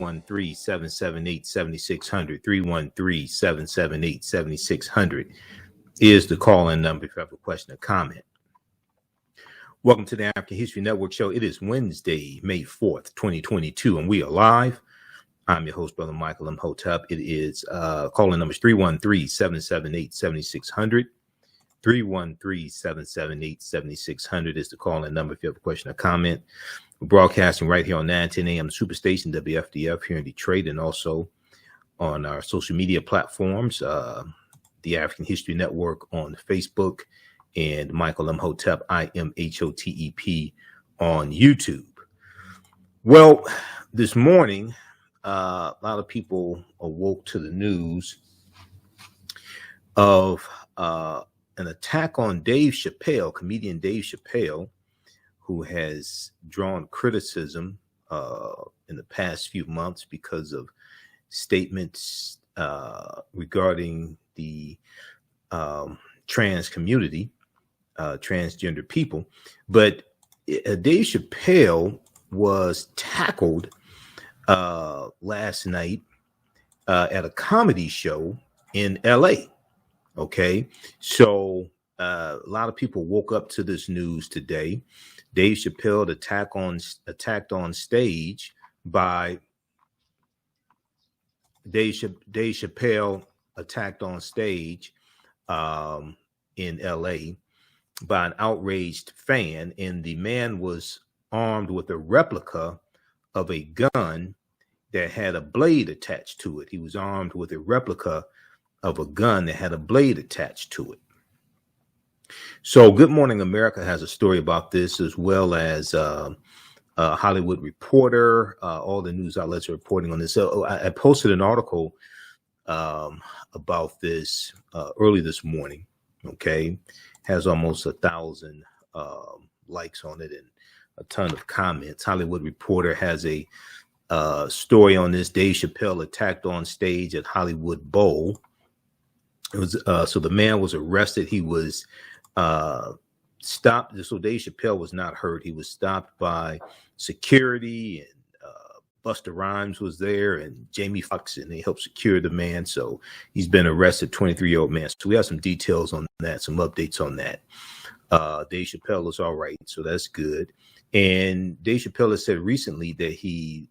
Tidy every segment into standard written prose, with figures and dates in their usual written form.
313-778-7600. 313-778-7600 is the call-in number if you have a question or comment. Welcome to the African History Network show. It is Wednesday, May 4th, 2022, and we are live. I'm your host, Brother Michael Imhotep. It is calling numbers 313-778-7600. 313-778-7600 is the call-in number if you have a question or comment. We're broadcasting right here on 910 AM Superstation, WFDF here in Detroit, and also on our social media platforms, the African History Network on Facebook, and Michael Imhotep, IMHOTEP, on YouTube. Well, this morning, a lot of people awoke to the news of an attack on Dave Chappelle, comedian Dave Chappelle, who has drawn criticism in the past few months because of statements regarding the trans community, transgender people. But Dave Chappelle was tackled last night at a comedy show in LA. Okay, so a lot of people woke up to this news today. Dave Chappelle attacked on stage by Dave Chappelle attacked on stage in LA by an outraged fan, and the man was armed with a replica of a gun that had a blade attached to it. He was armed with a replica of a gun that had a blade attached to it. So Good Morning America has a story about this, as well as Hollywood Reporter. All the news outlets are reporting on this. So I posted an article about this early this morning. Okay, has almost 1,000 likes on it and a ton of comments. Hollywood Reporter has a story on this. Dave Chappelle attacked on stage at Hollywood Bowl. It was so the man was arrested. He was stopped. So Dave Chappelle was not hurt. He was stopped by security, and Busta Rhymes was there, and Jamie Foxx, and they helped secure the man. So he's been arrested, 23-year-old man. So we have some details on that, some updates on that. Dave Chappelle is all right, so that's good. And Dave Chappelle has said recently that he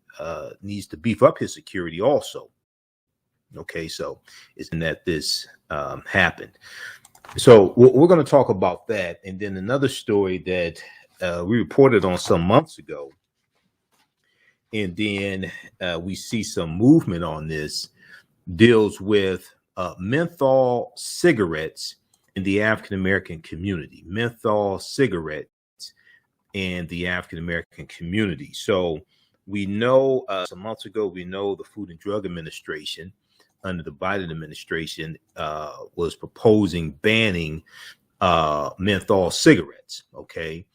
needs to beef up his security also. Okay, so isn't that this happened? So we're going to talk about that. And then another story that we reported on some months ago, and then we see some movement on this, deals with menthol cigarettes in the African-American community. Menthol cigarettes and the African-American community. So we know some months ago, we know the Food and Drug Administration under the Biden administration was proposing banning menthol cigarettes. Okay.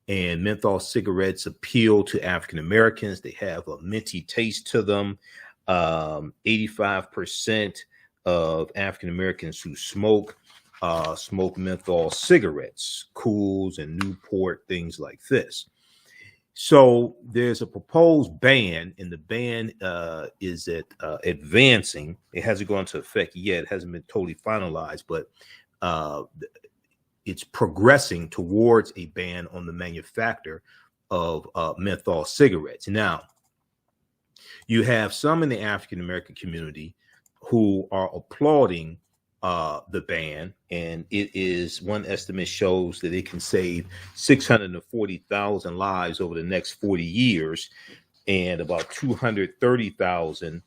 And menthol cigarettes appeal to African Americans. They have a minty taste to them. 85% of African Americans who smoke menthol cigarettes, Cools and Newport, things like this. So there's a proposed ban, and the ban is advancing. It hasn't gone into effect yet. It hasn't been totally finalized, but it's progressing towards a ban on the manufacture of menthol cigarettes. Now, you have some in the African-American community who are applauding the ban, and it is, one estimate shows that it can save 640,000 lives over the next 40 years, and about 230,000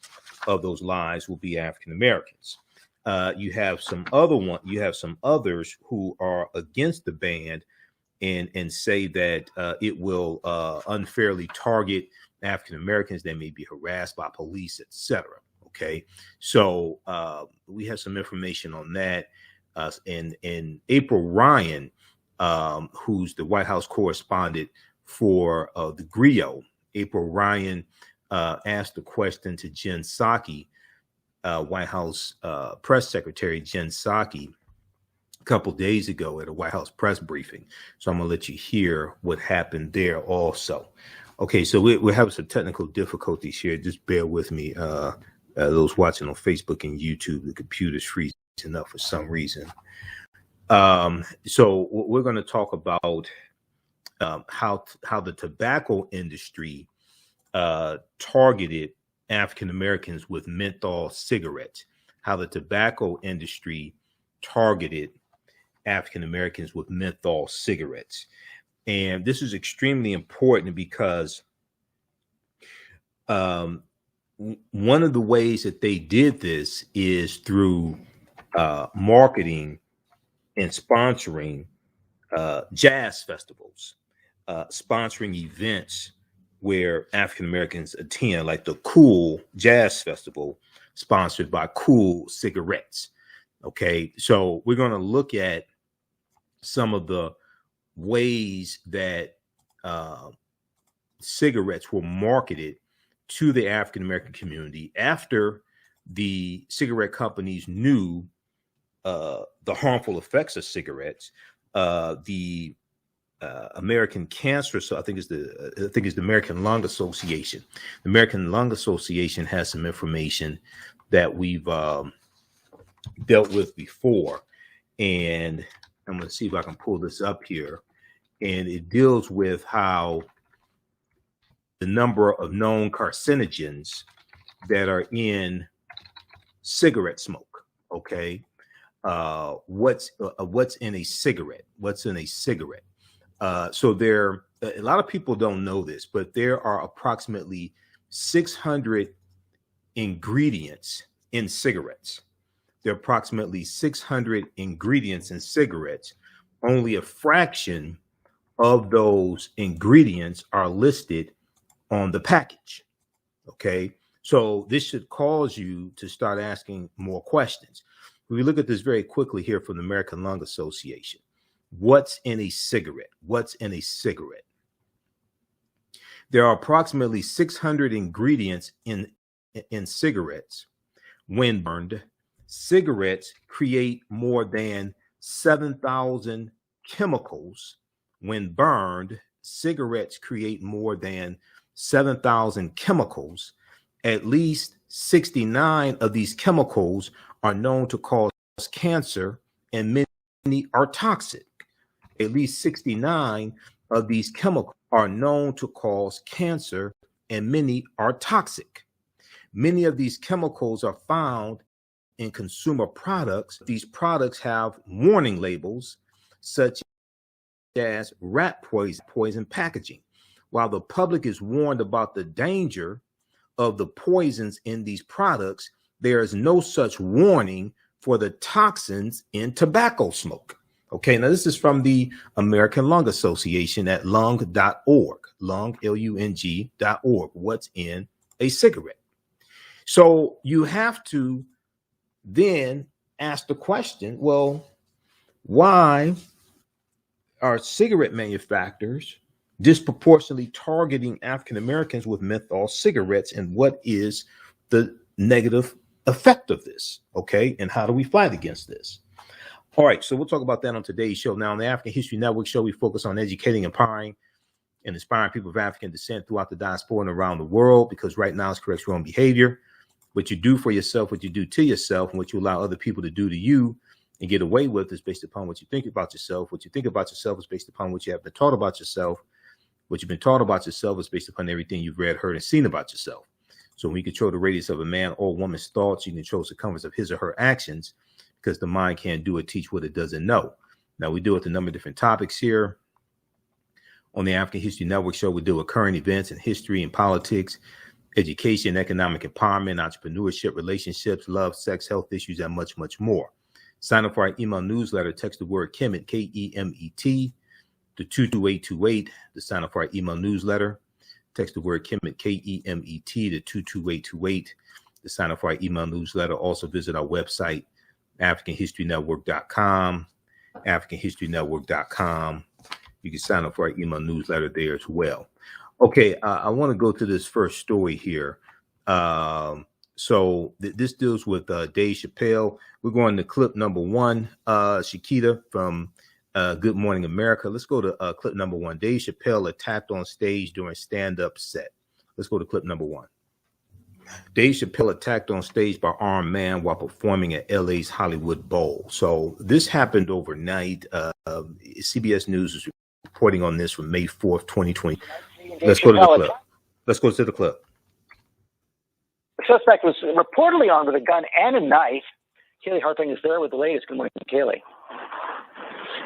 of those lives will be African Americans. You have some others who are against the ban and say that it will unfairly target African Americans. They may be harassed by police, etc. Okay, so we have some information on that. And April Ryan, who's the White House correspondent for the Griot, April Ryan asked a question to Jen Psaki, White House press secretary Jen Psaki, a couple days ago at a White House press briefing. So I'm going to let you hear what happened there also. Okay, so we're having some technical difficulties here. Just bear with me. Those watching on Facebook and YouTube, the computer's freezing up for some reason. So we're going to talk about how the tobacco industry targeted African Americans with menthol cigarettes. How the tobacco industry targeted African Americans with menthol cigarettes. And this is extremely important because one of the ways that they did this is through marketing and sponsoring jazz festivals, sponsoring events where African Americans attend, like the Cool Jazz Festival, sponsored by Cool Cigarettes. Okay, so we're going to look at some of the ways that cigarettes were marketed to the African American community after the cigarette companies knew the harmful effects of cigarettes. The American Cancer, so I think it's the American Lung Association. The American Lung Association has some information that we've dealt with before, and I'm going to see if I can pull this up here. And it deals with how the number of known carcinogens that are in cigarette smoke. Okay, what's in a cigarette? What's in a cigarette? So there, a lot of people don't know this, but there are approximately 600 ingredients in cigarettes. There are approximately 600 ingredients in cigarettes. Only a fraction of those ingredients are listed on the package. Okay, so this should cause you to start asking more questions. We look at this very quickly here from the American Lung Association. What's in a cigarette? What's in a cigarette? There are approximately 600 ingredients in cigarettes. When burned, cigarettes create more than 7,000 chemicals. When burned, cigarettes create more than 7,000 chemicals. At least 69 of these chemicals are known to cause cancer, and many are toxic. At least 69 of these chemicals are known to cause cancer, and many are toxic. Many of these chemicals are found in consumer products. These products have warning labels such as rat poison packaging. While the public is warned about the danger of the poisons in these products, there is no such warning for the toxins in tobacco smoke. Okay, now this is from the American Lung Association at lung.org, lung, Lung.org. What's in a cigarette? So you have to then ask the question, well, why are cigarette manufacturers disproportionately targeting African Americans with menthol cigarettes, and what is the negative effect of this? Okay, and how do we fight against this? All right, so we'll talk about that on today's show. Now, on the African History Network show, we focus on educating, empowering, and inspiring people of African descent throughout the diaspora and around the world, because right now it's corrects your own behavior. What you do for yourself, what you do to yourself, and what you allow other people to do to you and get away with is based upon what you think about yourself. What you think about yourself is based upon what you have been taught about yourself. What you've been taught about yourself is based upon everything you've read, heard, and seen about yourself. So when you control the radius of a man or woman's thoughts, you control the circumference of his or her actions, because the mind can't do or teach what it doesn't know. Now, we deal with a number of different topics here. On the African History Network show, we deal with current events and history and politics, education, economic empowerment, entrepreneurship, relationships, love, sex, health issues, and much, much more. Sign up for our email newsletter. Text the word Kemet, Kemet, to 22828 to sign up for our email newsletter. Text the word Kemet, Kemet, to 22828 to sign up for our email newsletter. Also visit our website, AfricanHistoryNetwork.com, AfricanHistoryNetwork.com. You can sign up for our email newsletter there as well. Okay, I want to go to this first story here. This deals with Dave Chappelle. We're going to clip number one, Shakita from Good Morning America. Let's go to clip number 1. Dave Chappelle attacked on stage during stand-up set. Let's go to clip number 1. Dave Chappelle attacked on stage by armed man while performing at LA's Hollywood Bowl. So this happened overnight. CBS News is reporting on this from May 4th, 2020. Let's go to the clip. Let's go to the clip. The suspect was reportedly armed with a gun and a knife. Kaylee Harping is there with the latest. Good morning, Kaylee.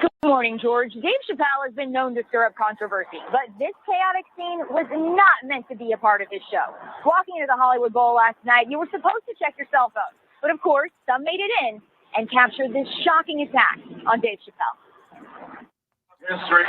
Good morning, George. Dave Chappelle has been known to stir up controversy, but this chaotic scene was not meant to be a part of his show. Walking into the Hollywood Bowl last night, you were supposed to check your cell phone, but of course, some made it in and captured this shocking attack on Dave Chappelle. Yes, sir.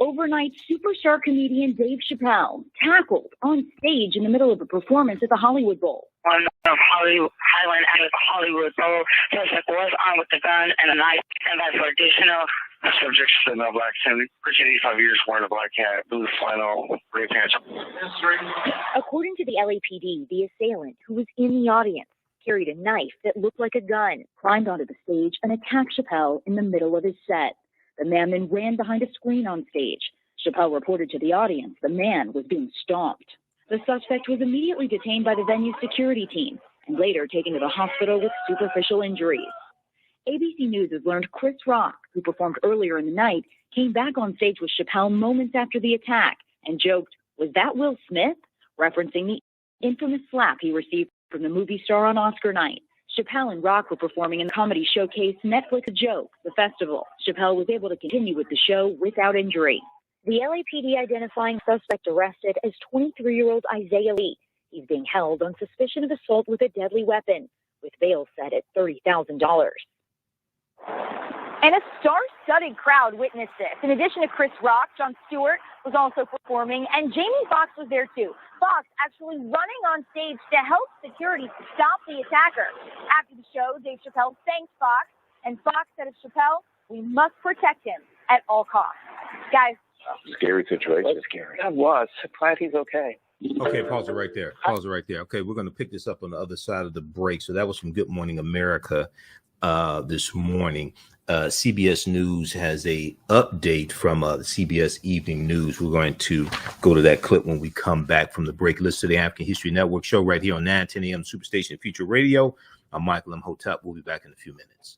Overnight superstar comedian Dave Chappelle tackled on stage in the middle of a performance at the Hollywood Bowl. On Highland and at the Hollywood Bowl, suspect was armed with a gun and a knife, and that's for additional. The subject is a black teen, 85 years, wearing a black hat, blue flannel, gray pants. According to the LAPD, the assailant, who was in the audience, carried a knife that looked like a gun, climbed onto the stage, and attacked Chappelle in the middle of his set. The man then ran behind a screen on stage. Chappelle reported to the audience the man was being stomped. The suspect was immediately detained by the venue's security team and later taken to the hospital with superficial injuries. ABC News has learned Chris Rock, who performed earlier in the night, came back on stage with Chappelle moments after the attack and joked, "Was that Will Smith?" referencing the infamous slap he received from the movie star on Oscar night. Chappelle and Rock were performing in the comedy showcase Netflix A Joke, the festival. Chappelle was able to continue with the show without injury. The LAPD identifying suspect arrested as 23-year-old Isaiah Lee. He's being held on suspicion of assault with a deadly weapon, with bail set at $30,000. And a star-studded crowd witnessed this. In addition to Chris Rock, Jon Stewart was also performing, and Jamie Foxx was there too. Foxx actually running on stage to help security stop the attacker. After the show, Dave Chappelle thanked Foxx, and Foxx said of Chappelle, "We must protect him at all costs." Guys. Scary situation. That's scary. That was. Glad he's okay. Okay, pause it right there. Pause it right there. Okay, we're going to pick this up on the other side of the break. So that was from Good Morning America this morning. CBS News has a update from the CBS Evening News. We're going to go to that clip when we come back from the break. Listen to the African History Network show right here on 910 AM Superstation Future Radio. I'm Michael Imhotep. We'll be back in a few minutes.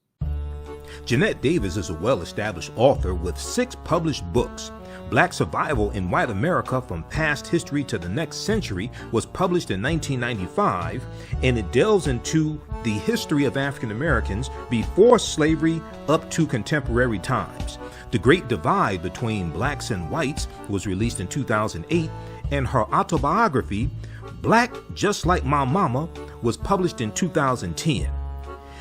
Jeanette Davis is a well-established author with 6 published books. Black Survival in White America from Past History to the Next Century was published in 1995, and it delves into the history of African Americans before slavery up to contemporary times. The Great Divide Between Blacks and Whites was released in 2008, and her autobiography, Black Just Like My Mama, was published in 2010.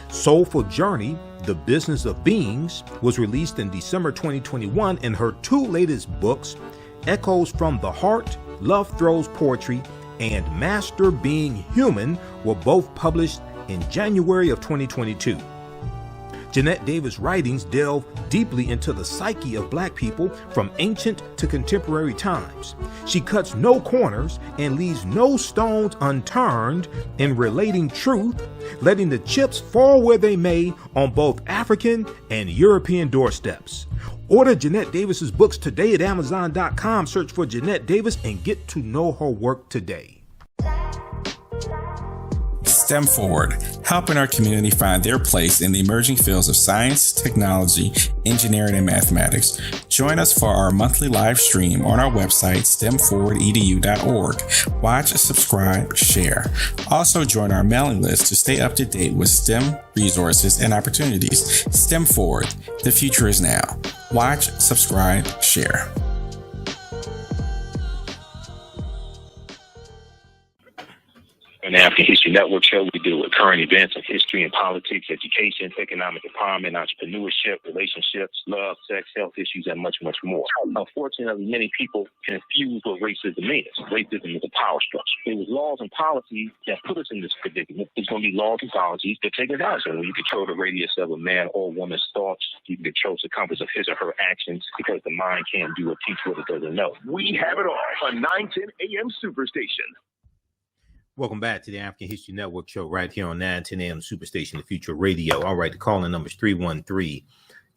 Soulful Journey, The Business of Beings, was released in December 2021, and her 2 latest books, Echoes from the Heart, Love Throws Poetry, and Master Being Human, were both published in January of 2022. Jeanette Davis' writings delve deeply into the psyche of Black people from ancient to contemporary times. She cuts no corners and leaves no stones unturned in relating truth, letting the chips fall where they may on both African and European doorsteps. Order Jeanette Davis's books today at Amazon.com. Search for Jeanette Davis and get to know her work today. STEM Forward, helping our community find their place in the emerging fields of science, technology, engineering, and mathematics. Join us for our monthly live stream on our website, stemforwardedu.org. Watch, subscribe, share. Also join our mailing list to stay up to date with STEM resources and opportunities. STEM Forward, the future is now. Watch, subscribe, share. On the African History Network show, we deal with current events of history and politics, education, economic empowerment, entrepreneurship, relationships, love, sex, health issues, and much, much more. Unfortunately, many people confuse what racism is. Racism is a power structure. It was laws and policies that put us in this predicament. There's going to be laws and policies that take us out. So when you control the radius of a man or woman's thoughts, you can control the compass of his or her actions, because the mind can't do or teach what it doesn't know. We have it all on 910 AM Superstation. Welcome back to the African History Network show right here on 910 AM Superstation, the Future Radio. All right, the calling number is 313-643-9797.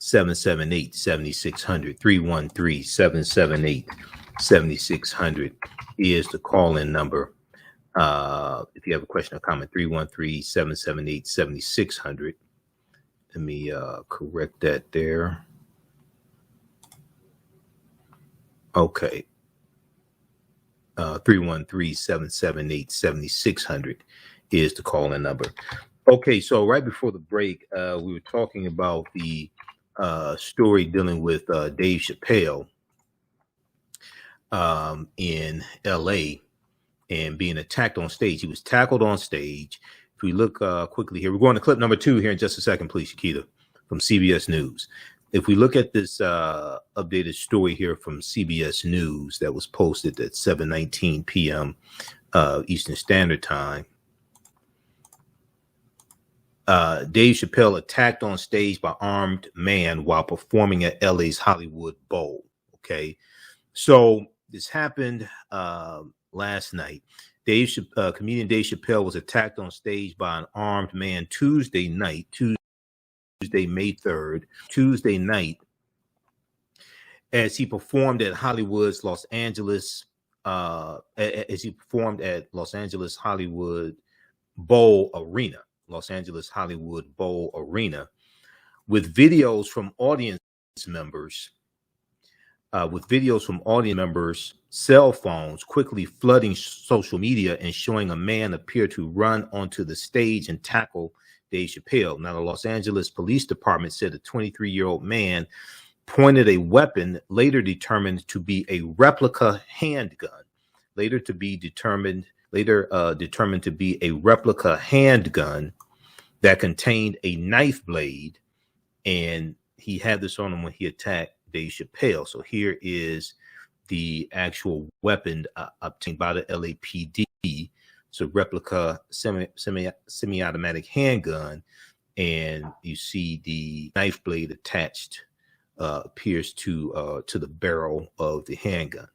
313-778-7600. 313-778-7600 is the call-in number. If you have a question or comment, 313-778-7600. Let me correct that there. Okay. 313-778-7600 is the call-in number. Okay, so right before the break, we were talking about the story dealing with Dave Chappelle in LA and being attacked on stage. He was tackled on stage. If we look quickly here, we're going to clip number 2 here in just a second, please, Shakita, from CBS News. If we look at this updated story here from CBS News that was posted at 7:19 p.m. Eastern Standard Time, Dave Chappelle attacked on stage by armed man while performing at LA's Hollywood Bowl. Okay, so this happened last night. Comedian Dave Chappelle was attacked on stage by an armed man Tuesday night, May 3rd, Tuesday night, as he performed at Los Angeles Hollywood Bowl Arena, Los Angeles Hollywood Bowl Arena, with videos from audience members, cell phones quickly flooding social media and showing a man appear to run onto the stage and tackle Dave Chappelle. Now, the Los Angeles Police Department said a 23-year-old man pointed a weapon later determined to be a replica handgun. Determined to be a replica handgun that contained a knife blade, and he had this on him when he attacked Dave Chappelle. So here is the actual weapon obtained by the LAPD. It's a replica semi-automatic handgun, and you see the knife blade attached, appears to the barrel of the handgun.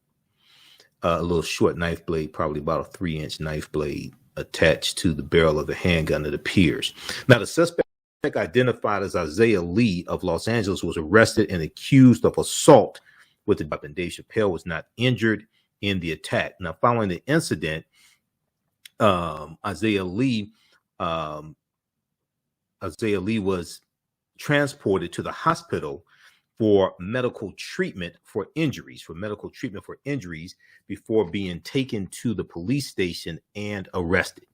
A little short knife blade, probably about a 3-inch knife blade attached to the barrel of the handgun, it appears. Now, the suspect, identified as Isaiah Lee of Los Angeles, was arrested and accused of assault with the weapon. Dave Chappelle was not injured in the attack. Now, following the incident, Isaiah Lee was transported to the hospital for medical treatment for injuries, before being taken to the police station and arrested.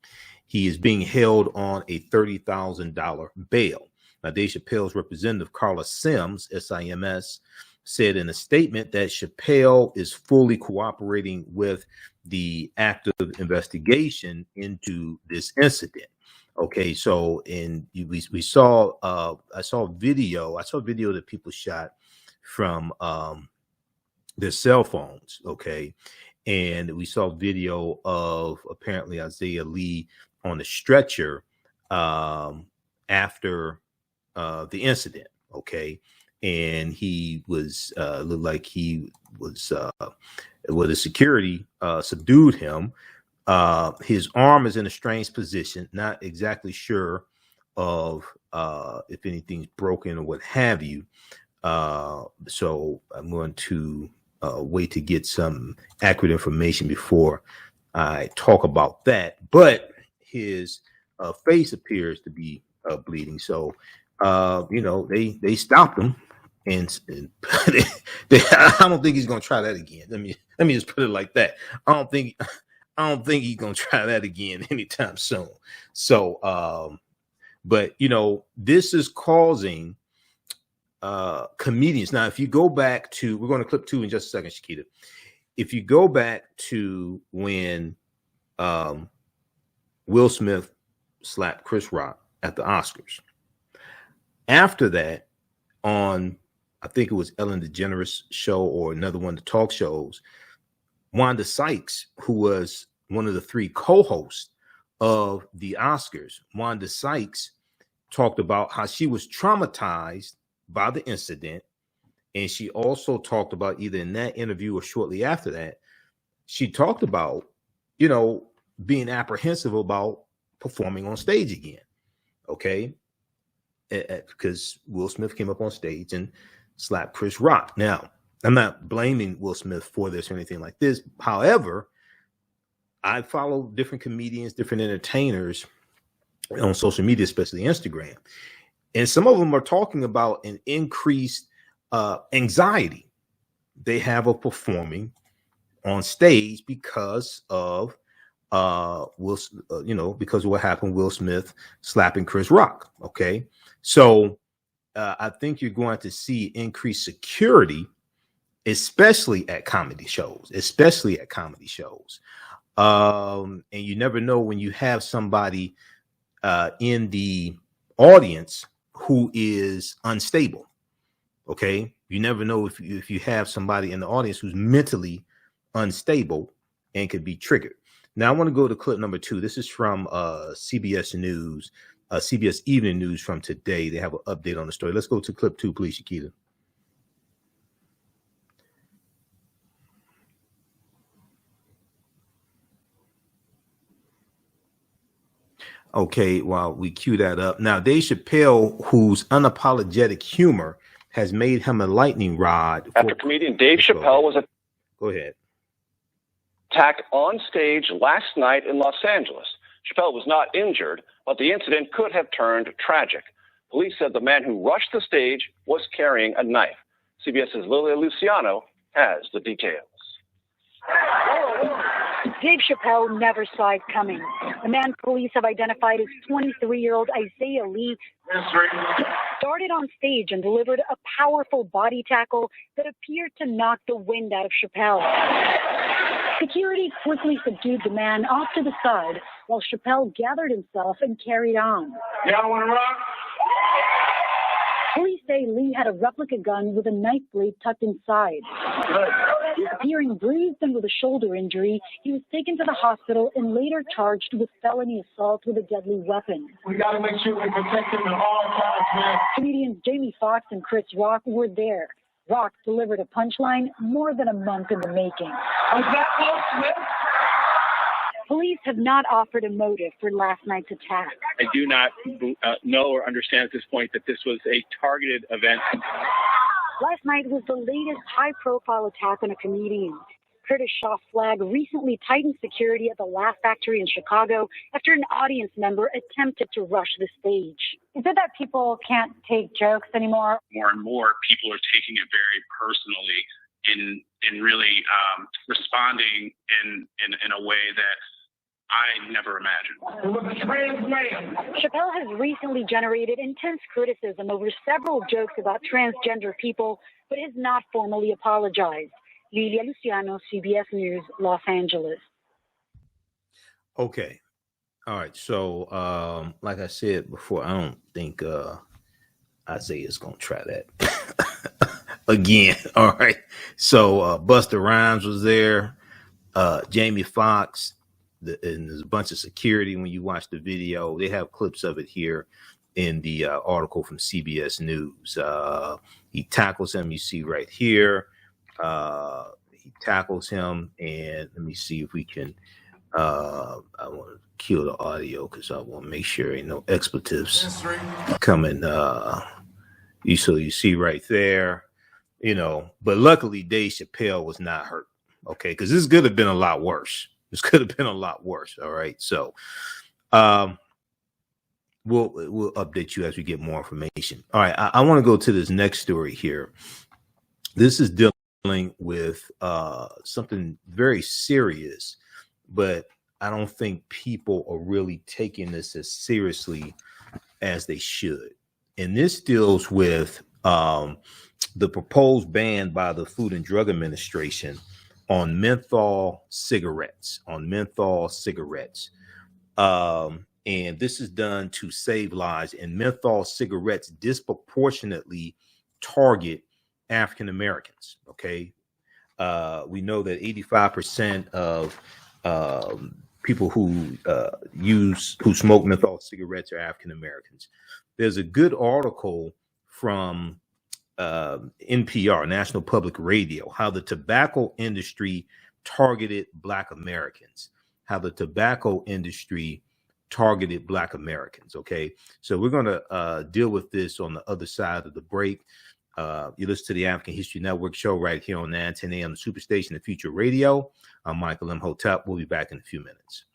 He is being held on a $30,000 bail. Now, Dave Chappelle's representative, Carla Sims, SIMS, said in a statement that Chappelle is fully cooperating with the active investigation into this incident. Okay, so we saw I saw video that people shot from their cell phones. Okay, and we saw video of apparently Isaiah Lee on the stretcher after the incident. Okay, and he was looked like he was well, the security subdued him. His arm is in a strange position, not exactly sure of if anything's broken or what have you. So I'm going to wait to get some accurate information before I talk about that. But his face appears to be bleeding. So, they stopped him. And I don't think he's going to try that again. Let me just put it like that. I don't think he's going to try that again anytime soon. So, but this is causing comedians. Now, if you go back to, we're going to clip 2 in just a second, Shakita. If you go back to when Will Smith slapped Chris Rock at the Oscars, after that, on I think it was Ellen DeGeneres show or another one of the talk shows, Wanda Sykes, who was one of the 3 co-hosts of the Oscars, Wanda Sykes talked about how she was traumatized by the incident. And she also talked about, either in that interview or shortly after that, she talked about, being apprehensive about performing on stage again. Okay. because Will Smith came up on stage and slapped Chris Rock. Now, I'm not blaming Will Smith for this or anything like this. However, I follow different comedians, different entertainers on social media, especially Instagram. And some of them are talking about an increased anxiety they have of performing on stage because of because of what happened, Will Smith slapping Chris Rock. Okay. So I think you're going to see increased security, especially at comedy shows, and you never know when you have somebody in the audience who is unstable. Okay. You never know if you have somebody in the audience who's mentally unstable and could be triggered. Now I want to go to clip number 2. This is from CBS News, CBS Evening News from today. They have an update on the story. Let's go to clip 2, please, Shakita. Okay, while we cue that up. Now, Dave Chappelle, whose unapologetic humor has made him a lightning rod. After comedian Dave Chappelle was Go ahead. attacked on stage last night in Los Angeles. Chappelle was not injured, but the incident could have turned tragic. Police said the man who rushed the stage was carrying a knife. CBS's Lilia Luciano has the details. Dave Chappelle never saw it coming. The man police have identified as 23-year-old Isaiah Lee started on stage and delivered a powerful body tackle that appeared to knock the wind out of Chappelle. Security quickly subdued the man off to the side while Chappelle gathered himself and carried on. Y'all want to rock? Police say Lee had a replica gun with a knife blade tucked inside. Appearing bruised and with a shoulder injury, he was taken to the hospital and later charged with felony assault with a deadly weapon. We got to make sure we protect him at all times, man. Comedians Jamie Foxx and Chris Rock were there. Rock delivered a punchline more than a month in the making. Was that Will Smith? Police have not offered a motive for last night's attack. I do not know or understand at this point that this was a targeted event. Last night was the latest high-profile attack on a comedian. Curtis Shaw Flagg recently tightened security at the Laugh Factory in Chicago after an audience member attempted to rush the stage. Is it that people can't take jokes anymore? More and more people are taking it very personally in really responding in a way that I never imagined. Chappelle has recently generated intense criticism over several jokes about transgender people, but has not formally apologized. Lilia Luciano, CBS News, Los Angeles. Okay. All right. So, like I said before, I don't think Isaiah's going to try that again. All right. So, Busta Rhymes was there. Jamie Foxx. And there's a bunch of security when you watch the video. They have clips of it here in the article from CBS News. He tackles him. You see right here. He tackles him. And let me see if we can. I want to kill the audio because I want to make sure ain't no expletives coming. So you see right there. But luckily Dave Chappelle was not hurt. Okay, because this could have been a lot worse. This could have been a lot worse. All right. So we'll update you as we get more information. All right. I want to go to this next story here. This is dealing with something very serious, but I don't think people are really taking this as seriously as they should. And this deals with the proposed ban by the Food and Drug Administration on menthol cigarettes, And this is done to save lives. And menthol cigarettes disproportionately target African Americans. Okay. We know that 85% of people who smoke menthol cigarettes are African Americans. There's a good article from NPR, National Public Radio, how the tobacco industry targeted Black Americans, how the tobacco industry targeted Black Americans. Okay, so we're going to deal with this on the other side of the break. You listen to the African History Network show right here on 910 a.m. the Superstation, the Future Radio. I'm Michael Imhotep. We'll be back in a few minutes.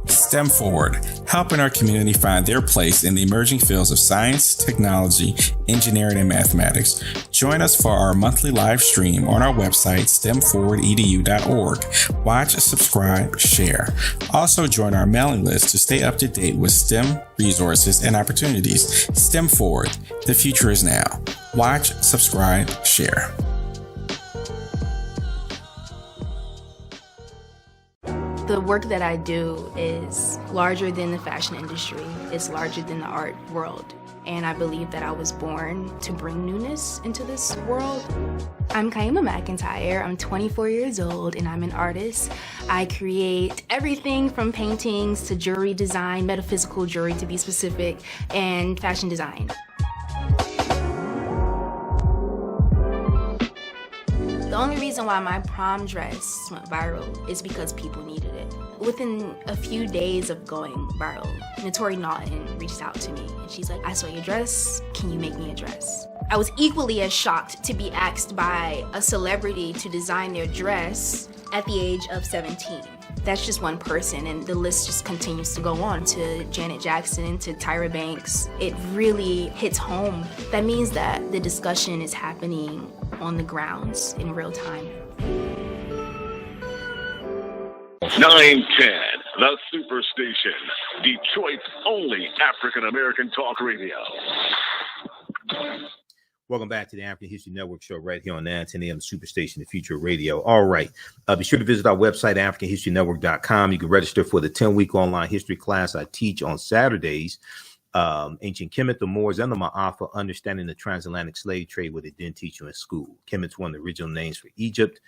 STEM Forward, helping our community find their place in the emerging fields of science, technology, engineering, and mathematics. Join us for our monthly live stream on our website, stemforwardedu.org. Watch, subscribe, share. Also join our mailing list to stay up to date with STEM resources and opportunities. STEM Forward, the future is now. Watch, subscribe, share. The work that I do is larger than the fashion industry. It's larger than the art world. And I believe that I was born to bring newness into this world. I'm Kaima McIntyre. I'm 24 years old and I'm an artist. I create everything from paintings to jewelry design, metaphysical jewelry to be specific, and fashion design. The only reason why my prom dress went viral is because people needed it. Within a few days of going viral, Notori Naughton reached out to me and she's like, I saw your dress, can you make me a dress? I was equally as shocked to be asked by a celebrity to design their dress at the age of 17. That's just one person, and the list just continues to go on to Janet Jackson, to Tyra Banks. It really hits home. That means that the discussion is happening on the grounds in real time. 910, the Superstation, Detroit's only African-American talk radio. Welcome back to the African History Network show right here on 910 a.m. Superstation, the Future Radio. All right. Be sure to visit our website, AfricanHistoryNetwork.com. You can register for the 10-week online history class I teach on Saturdays. Ancient Kemet, the Moors, and the Maafa, understanding the transatlantic slave trade, what they didn't teach you in school. Kemet's one of the original names for Egypt.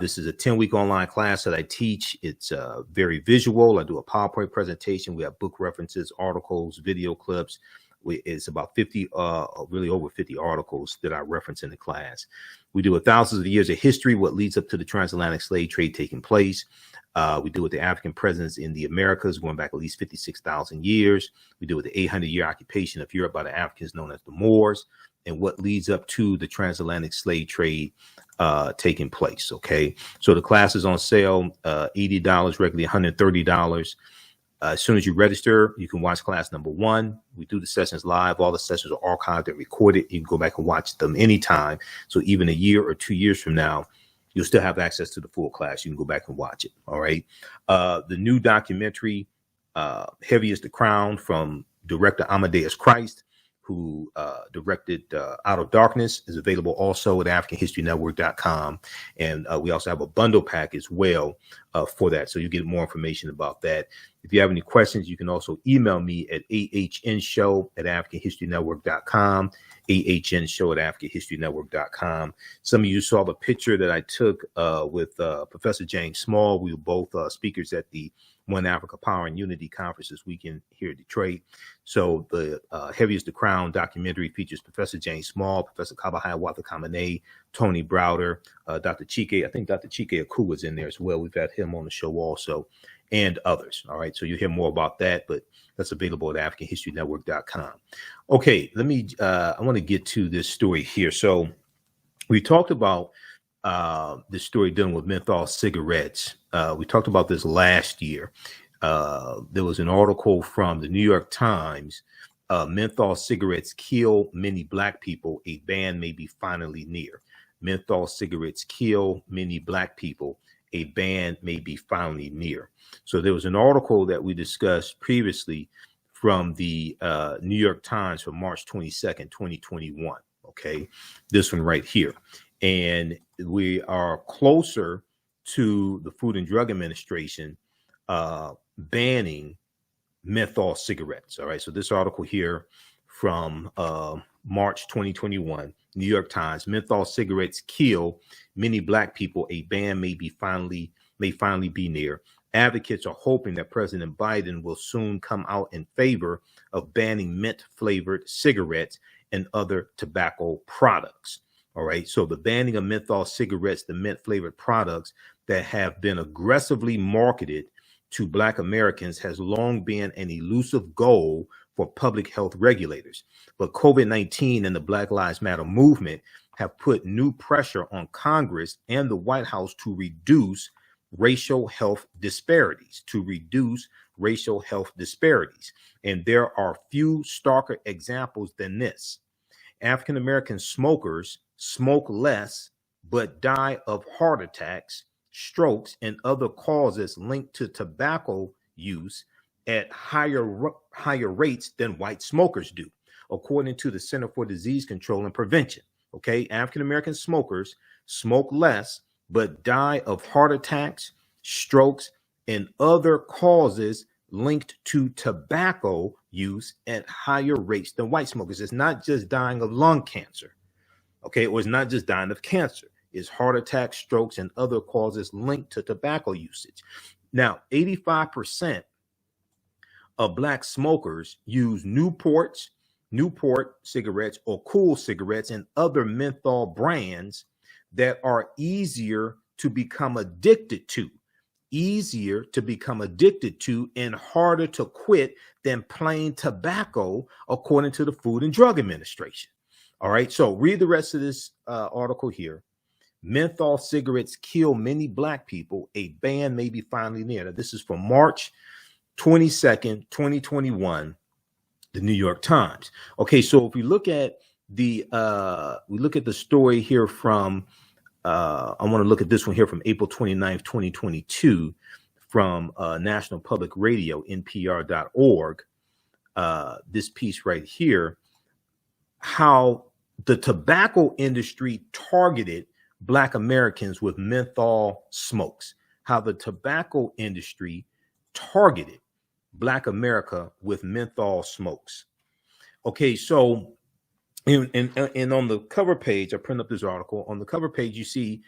This is a 10-week online class that I teach. It's very visual. I do a PowerPoint presentation. We have book references, articles, video clips. It's about 50, really over 50 articles that I reference in the class. We do with thousands of years of history, what leads up to the transatlantic slave trade taking place. We do with the African presence in the Americas, going back at least 56,000 years. We do with the 800-year occupation of Europe by the Africans known as the Moors, and what leads up to the transatlantic slave trade taking place. Okay, so the class is on sale, $80, regularly $130. As soon as you register, you can watch class number 1. We do the sessions live. All the sessions are archived and recorded. You can go back and watch them anytime. So even a year or 2 years from now, you'll still have access to the full class. You can go back and watch it. All right. The new documentary, Heavy is the Crown, from director Amadeus Christ, who directed Out of Darkness, is available also at AfricanHistoryNetwork.com. And we also have a bundle pack as well for that. So you get more information about that. If you have any questions, you can also email me at AHNshow@AfricanHistoryNetwork.com, AHNshow@AfricanHistoryNetwork.com. Some of you saw the picture that I took with Professor James Small. We were both speakers at the One Africa Power and Unity Conference this weekend here in Detroit. So the Heavy is the Crown documentary features Professor James Small, Professor Kabahai Watakamane, Tony Browder, Dr. Chike. I think Dr. Chike Aku was in there as well. We've had him on the show also, and others. All right, so you'll hear more about that, but that's available at AfricanHistoryNetwork.com. Okay, I want to get to this story here. So we talked about this story dealing with menthol cigarettes. We talked about this last year. There was an article from the New York Times. Menthol cigarettes kill many Black people. A ban may be finally near. Menthol cigarettes kill many Black people. A ban may be finally near. So there was an article that we discussed previously from the New York Times from March 22nd, 2021. Okay, this one right here. And we are closer to the Food and Drug Administration banning menthol cigarettes. All right, so this article here from March 2021, New York Times: menthol cigarettes kill many Black people. A ban may finally be near. Advocates are hoping that President Biden will soon come out in favor of banning mint-flavored cigarettes and other tobacco products. All right, so the banning of menthol cigarettes, the mint-flavored products, that have been aggressively marketed to Black Americans has long been an elusive goal for public health regulators. But COVID-19 and the Black Lives Matter movement have put new pressure on Congress and the White House to reduce racial health disparities, And there are few starker examples than this. African American smokers smoke less, but die of heart attacks, strokes, and other causes linked to tobacco use at higher rates than white smokers do, according to the Center for Disease Control and Prevention. Okay, African American smokers smoke less, but die of heart attacks, strokes, and other causes linked to tobacco use at higher rates than white smokers. It's not just dying of lung cancer. Okay, or it's not just dying of cancer. It's heart attacks, strokes, and other causes linked to tobacco usage. Now, 85% of Black smokers use Newport cigarettes or Cool cigarettes and other menthol brands that are easier to become addicted to and harder to quit than plain tobacco, according to the Food and Drug Administration. All right, so read the rest of this article here. Menthol cigarettes kill many Black people. A ban may be finally near. Now, this is from March 22nd, 2021, the New York Times. Okay, so if we look at the story here from I want to look at this one here from April 29th, 2022, from National Public Radio, NPR.org. This piece right here, how the tobacco industry targeted Black Americans with menthol smokes, how the tobacco industry targeted Black America with menthol smokes. Okay, so and on the cover page, I print up this article. On the cover page, you see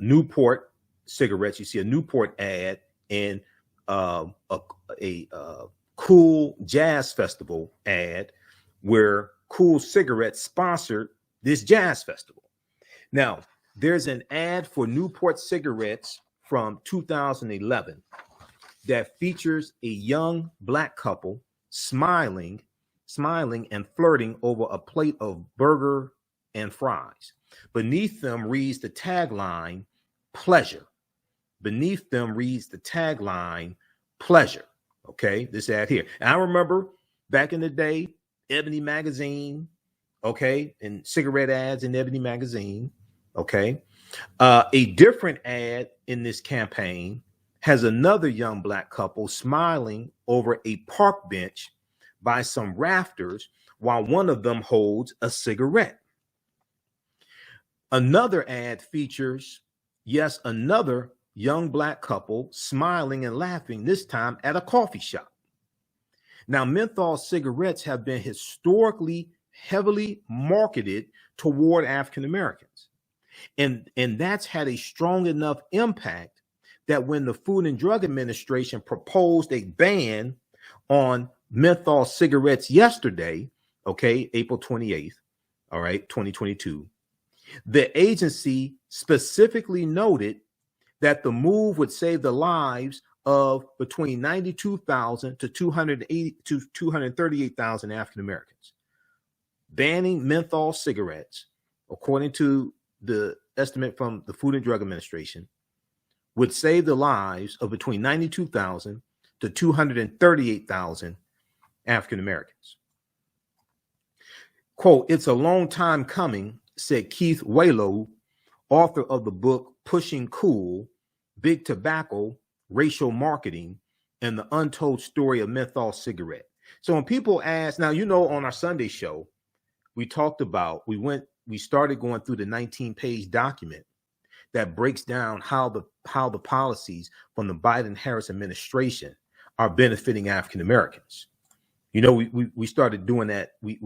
Newport cigarettes. You see a Newport ad and a Cool Jazz Festival ad where Cool Cigarettes sponsored this jazz festival. Now, there's an ad for Newport cigarettes from 2011 that features a young Black couple smiling and flirting over a plate of burger and fries. Beneath them reads the tagline, pleasure. Okay, this ad here. And I remember back in the day, Ebony Magazine, okay, and cigarette ads in Ebony Magazine, okay. A different ad in this campaign has another young Black couple smiling over a park bench by some rafters while one of them holds a cigarette. Another ad features, yes, another young Black couple smiling and laughing, this time at a coffee shop. Now, menthol cigarettes have been historically heavily marketed toward African Americans. And that's had a strong enough impact that when the Food and Drug Administration proposed a ban on menthol cigarettes yesterday, okay, April 28th, all right, 2022, the agency specifically noted that the move would save the lives of between 92,000 to 238,000 African Americans. Banning menthol cigarettes, according to the estimate from the Food and Drug Administration, would save the lives of between 92,000 to 238,000 African Americans. Quote, "It's a long time coming," said Keith Waylow, author of the book Pushing Cool, Big Tobacco, Racial Marketing, and the Untold Story of Menthol Cigarette. So when people ask, now, you know, on our Sunday show, we talked about, we started going through the 19-page document that breaks down how the policies from the Biden-Harris administration are benefiting African Americans. You know, we started doing that. We've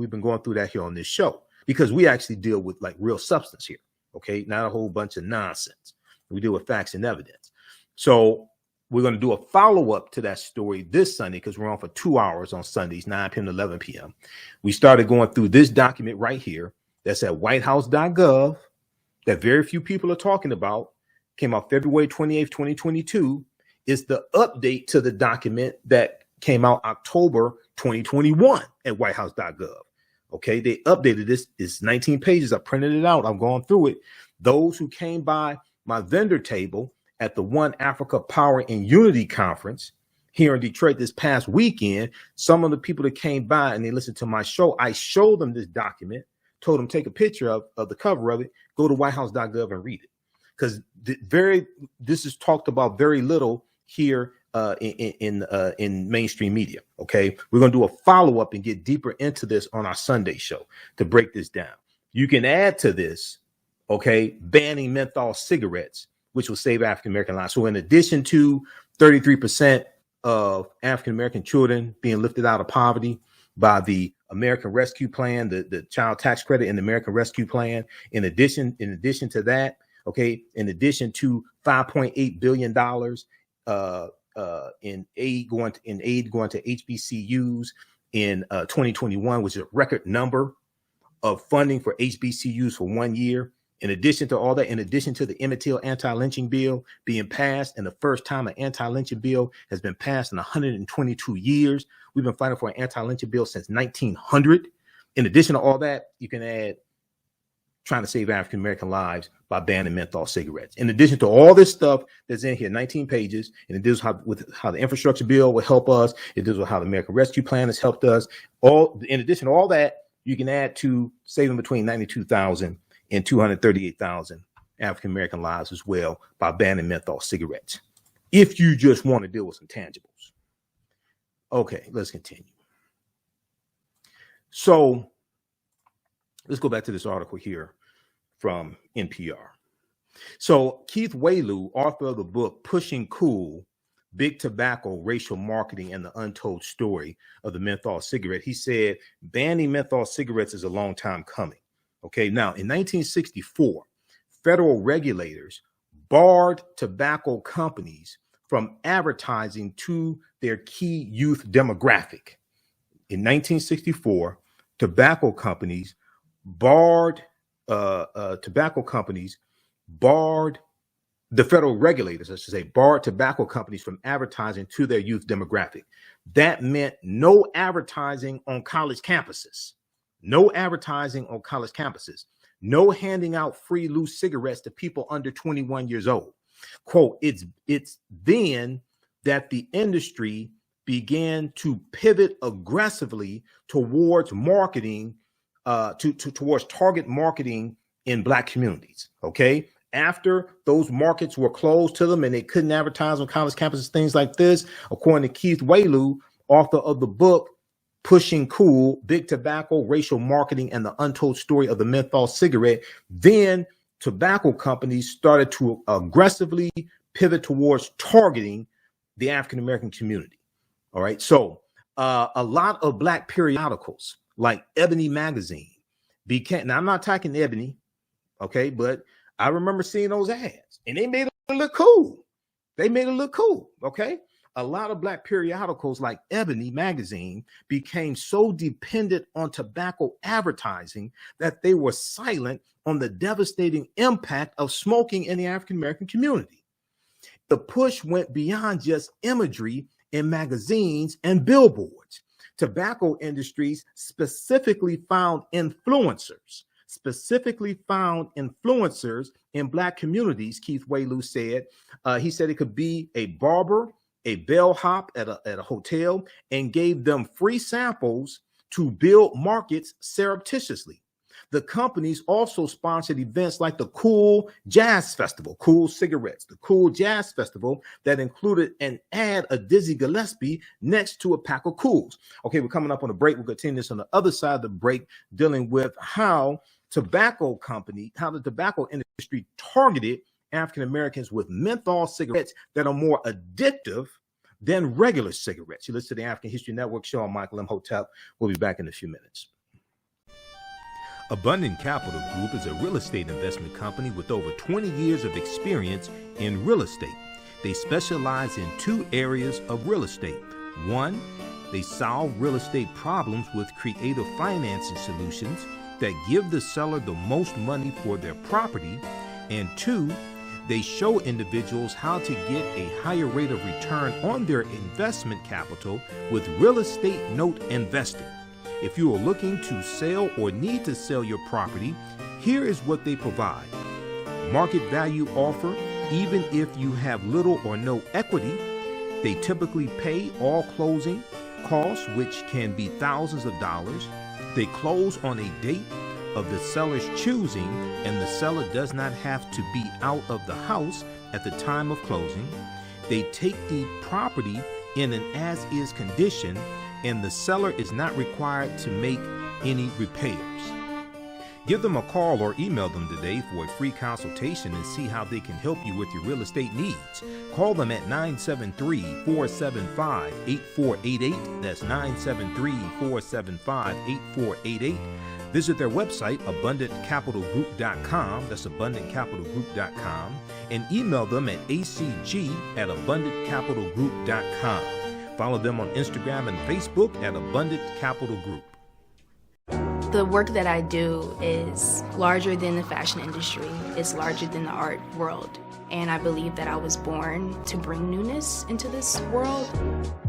been going through that here on this show because we actually deal with like real substance here. Okay, not a whole bunch of nonsense. We deal with facts and evidence. So we're going to do a follow-up to that story this Sunday because we're on for 2 hours on Sundays, 9 p.m. to 11 p.m. We started going through this document right here that's at whitehouse.gov that very few people are talking about. came out February 28th, 2022, is the update to the document that came out October 2021 at whitehouse.gov. Okay, they updated this. It's 19 pages. I printed it out. I'm going through it. Those who came by my vendor table at the One Africa Power and Unity Conference here in Detroit this past weekend, some of the people that came by and they listened to my show, I showed them this document, told them take a picture of the cover of it, go to whitehouse.gov and read it. Because this is talked about very little here in mainstream media. Okay, we're going to do a follow-up and get deeper into this on our Sunday show to break this down. You can add to this, okay, banning menthol cigarettes, which will save African-American lives. So in addition to 33% of African-American children being lifted out of poverty by the American Rescue Plan, the child tax credit and the American Rescue Plan, in addition to that, okay, in addition to $5.8 billion in aid going to HBCUs in 2021, which is a record number of funding for HBCUs for 1 year. In addition to all that, in addition to the Emmett anti-lynching bill being passed, and the first time an anti-lynching bill has been passed in 122 years, we've been fighting for an anti-lynching bill since 1900. In addition to all that, you can add trying to save African-American lives by banning menthol cigarettes. In addition to all this stuff that's in here, 19 pages, and it deals with how the infrastructure bill will help us. It deals with how the American Rescue Plan has helped us. In addition to all that, you can add to saving between 92,000 and 238,000 African-American lives as well by banning menthol cigarettes, if you just want to deal with some tangibles. Okay, let's continue. So let's go back to this article here from NPR. So Keith Wayloo, author of the book Pushing Cool, Big Tobacco, Racial Marketing, and the Untold Story of the Menthol Cigarette, he said banning menthol cigarettes is a long time coming. Okay, now in 1964, federal regulators barred tobacco companies from advertising to their key youth demographic. In 1964, tobacco companies barred the federal regulators, I should say, barred tobacco companies from advertising to their youth demographic. That meant no advertising on college campuses. No advertising on college campuses. No handing out free loose cigarettes to people under 21 years old. Quote, it's then that the industry began to pivot aggressively towards marketing, towards target marketing in Black communities. Okay. After those markets were closed to them and they couldn't advertise on college campuses, things like this, according to Keith Wayloo, author of the book Pushing Cool, Big Tobacco, Racial Marketing, and the Untold Story of the Menthol Cigarette, then tobacco companies started to aggressively pivot towards targeting the African-American community. All right. So a lot of Black periodicals like Ebony magazine became, now I'm not talking Ebony, okay, but I remember seeing those ads and they made it look cool. They made it look cool. Okay. A lot of Black periodicals like Ebony magazine became so dependent on tobacco advertising that they were silent on the devastating impact of smoking in the African-American community. The push went beyond just imagery in magazines and billboards. Tobacco industries specifically found influencers in Black communities, Keith Wayloo said. He said it could be a barber, a bellhop at a hotel, and gave them free samples to build markets surreptitiously. The companies also sponsored events like the Cool Jazz Festival, Cool Cigarettes, the Cool Jazz Festival that included an ad of Dizzy Gillespie next to a pack of Cools. Okay, we're coming up on a break. We'll continue this on the other side of the break, dealing with how the tobacco industry targeted African Americans with menthol cigarettes that are more addictive than regular cigarettes. You listen to the African History Network show. I'm Michael Imhotep. We'll be back in a few minutes. Abundant Capital Group is a real estate investment company with over 20 years of experience in real estate. They specialize in two areas of real estate. One, they solve real estate problems with creative financing solutions that give the seller the most money for their property. And two, They show individuals how to get a higher rate of return on their investment capital with real estate note investing. If you are looking to sell or need to sell your property, here is what they provide. Market value offer, even if you have little or no equity. They typically pay all closing costs, which can be thousands of dollars. They close on a date of the seller's choosing, and the seller does not have to be out of the house at the time of closing. They take the property in an as-is condition, and the seller is not required to make any repairs. Give them a call or email them today for a free consultation and see how they can help you with your real estate needs. Call them at 973-475-8488. That's 973-475-8488. Visit their website, abundantcapitalgroup.com. That's abundantcapitalgroup.com. And email them at acg@abundantcapitalgroup.com. Follow them on Instagram and Facebook at Abundant Capital Group. The work that I do is larger than the fashion industry. It's larger than the art world. And I believe that I was born to bring newness into this world.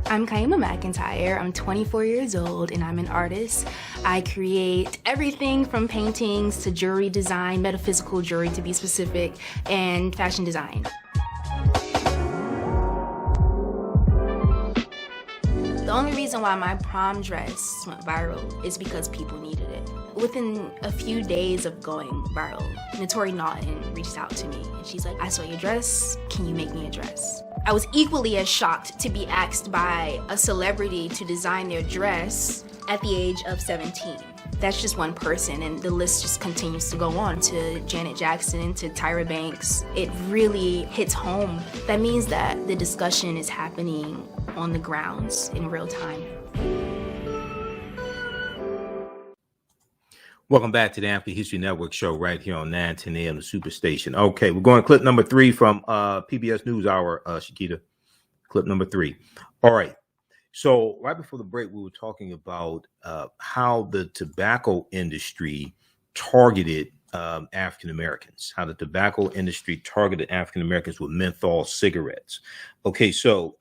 I'm Kaima McIntyre. I'm 24 years old and I'm an artist. I create everything from paintings to jewelry design, metaphysical jewelry to be specific, and fashion design. The only reason why my prom dress went viral is because people needed it. Within a few days of going viral, Notori Naughton reached out to me and she's like, I saw your dress, can you make me a dress? I was equally as shocked to be asked by a celebrity to design their dress at the age of 17. That's just one person, and the list just continues to go on, to Janet Jackson, to Tyra Banks. It really hits home. That means that the discussion is happening on the grounds in real time. Welcome back to the African History Network show right here on 910 AM, the Superstation. Okay, we're going to clip number 3 from PBS NewsHour, Shakita. Clip number 3. All right. So right before the break, we were talking about how the tobacco industry targeted African Americans, how the tobacco industry targeted African Americans with menthol cigarettes. Okay, so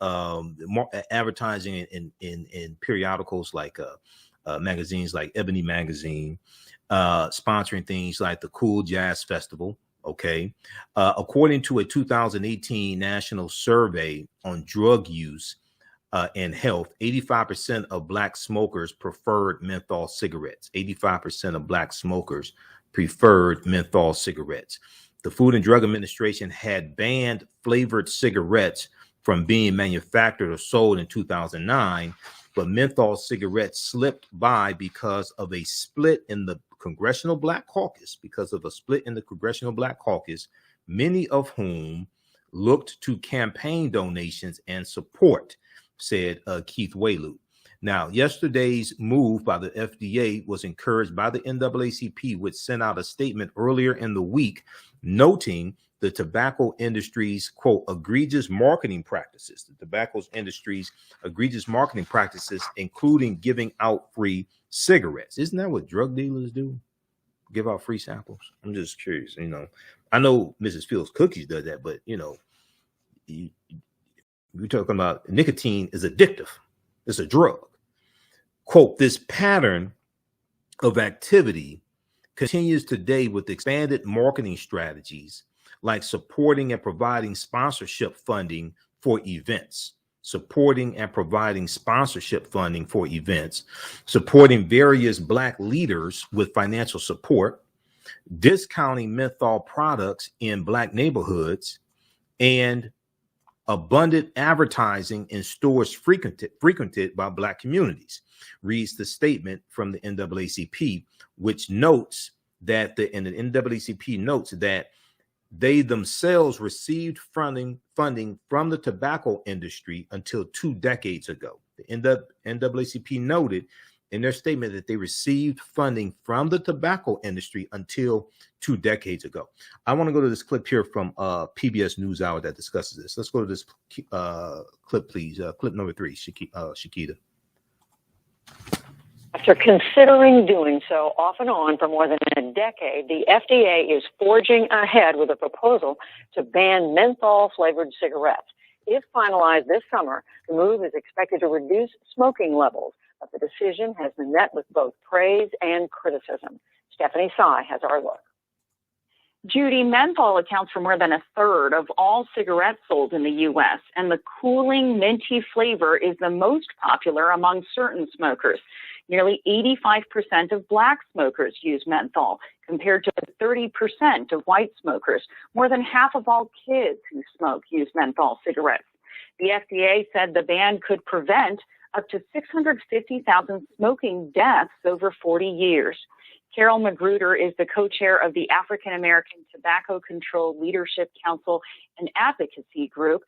advertising in periodicals like magazines like Ebony Magazine, sponsoring things like the Cool Jazz Festival. Okay, according to a 2018 national survey on drug use and health, 85% of Black smokers preferred menthol cigarettes. 85% of Black smokers preferred menthol cigarettes. The Food and Drug Administration had banned flavored cigarettes from being manufactured or sold in 2009, but menthol cigarettes slipped by because of a split in the Congressional Black Caucus, many of whom looked to campaign donations and support, said Keith Waylu. Now, yesterday's move by the FDA was encouraged by the NAACP, which sent out a statement earlier in the week noting the tobacco industry's, quote, egregious marketing practices, including giving out free cigarettes. Isn't that what drug dealers do? Give out free samples? I'm just curious. I know Mrs. Fields Cookies does that, but, we're talking about nicotine is addictive. It's a drug. Quote, this pattern of activity continues today with expanded marketing strategies like supporting and providing sponsorship funding for events, supporting various Black leaders with financial support, discounting menthol products in Black neighborhoods, and abundant advertising in stores frequented by Black communities, reads the statement from the NAACP, which notes that the NAACP notes that they themselves received funding from the tobacco industry until 2 decades ago. The NAACP noted in their statement that they received funding from the tobacco industry until 2 decades ago. I want to go to this clip here from PBS NewsHour that discusses this. Let's go to this clip, please. Clip number 3, Shakita. After considering doing so off and on for more than a decade, the FDA is forging ahead with a proposal to ban menthol-flavored cigarettes. If finalized this summer, the move is expected to reduce smoking levels, but the decision has been met with both praise and criticism. Stephanie Sy has our look. Judy, menthol accounts for more than a third of all cigarettes sold in the U.S., and the cooling, minty flavor is the most popular among certain smokers. Nearly 85% of black smokers use menthol, compared to 30% of white smokers. More than half of all kids who smoke use menthol cigarettes. The FDA said the ban could prevent up to 650,000 smoking deaths over 40 years. Carol Magruder is the co-chair of the African American Tobacco Control Leadership Council and Advocacy Group.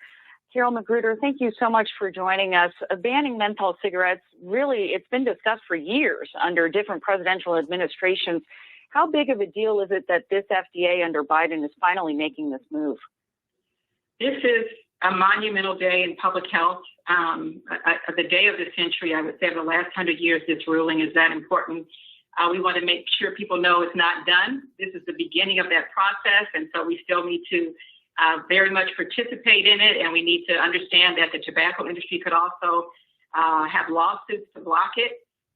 Carol Magruder, thank you so much for joining us. Banning menthol cigarettes, really, it's been discussed for years under different presidential administrations. How big of a deal is it that this FDA under Biden is finally making this move? This is a monumental day in public health. The day of the century, I would say, of the last 100 years, this ruling is that important. We want to make sure people know it's not done. This is the beginning of that process, and so we still need to very much participate in it, and we need to understand that the tobacco industry could also have lawsuits to block it.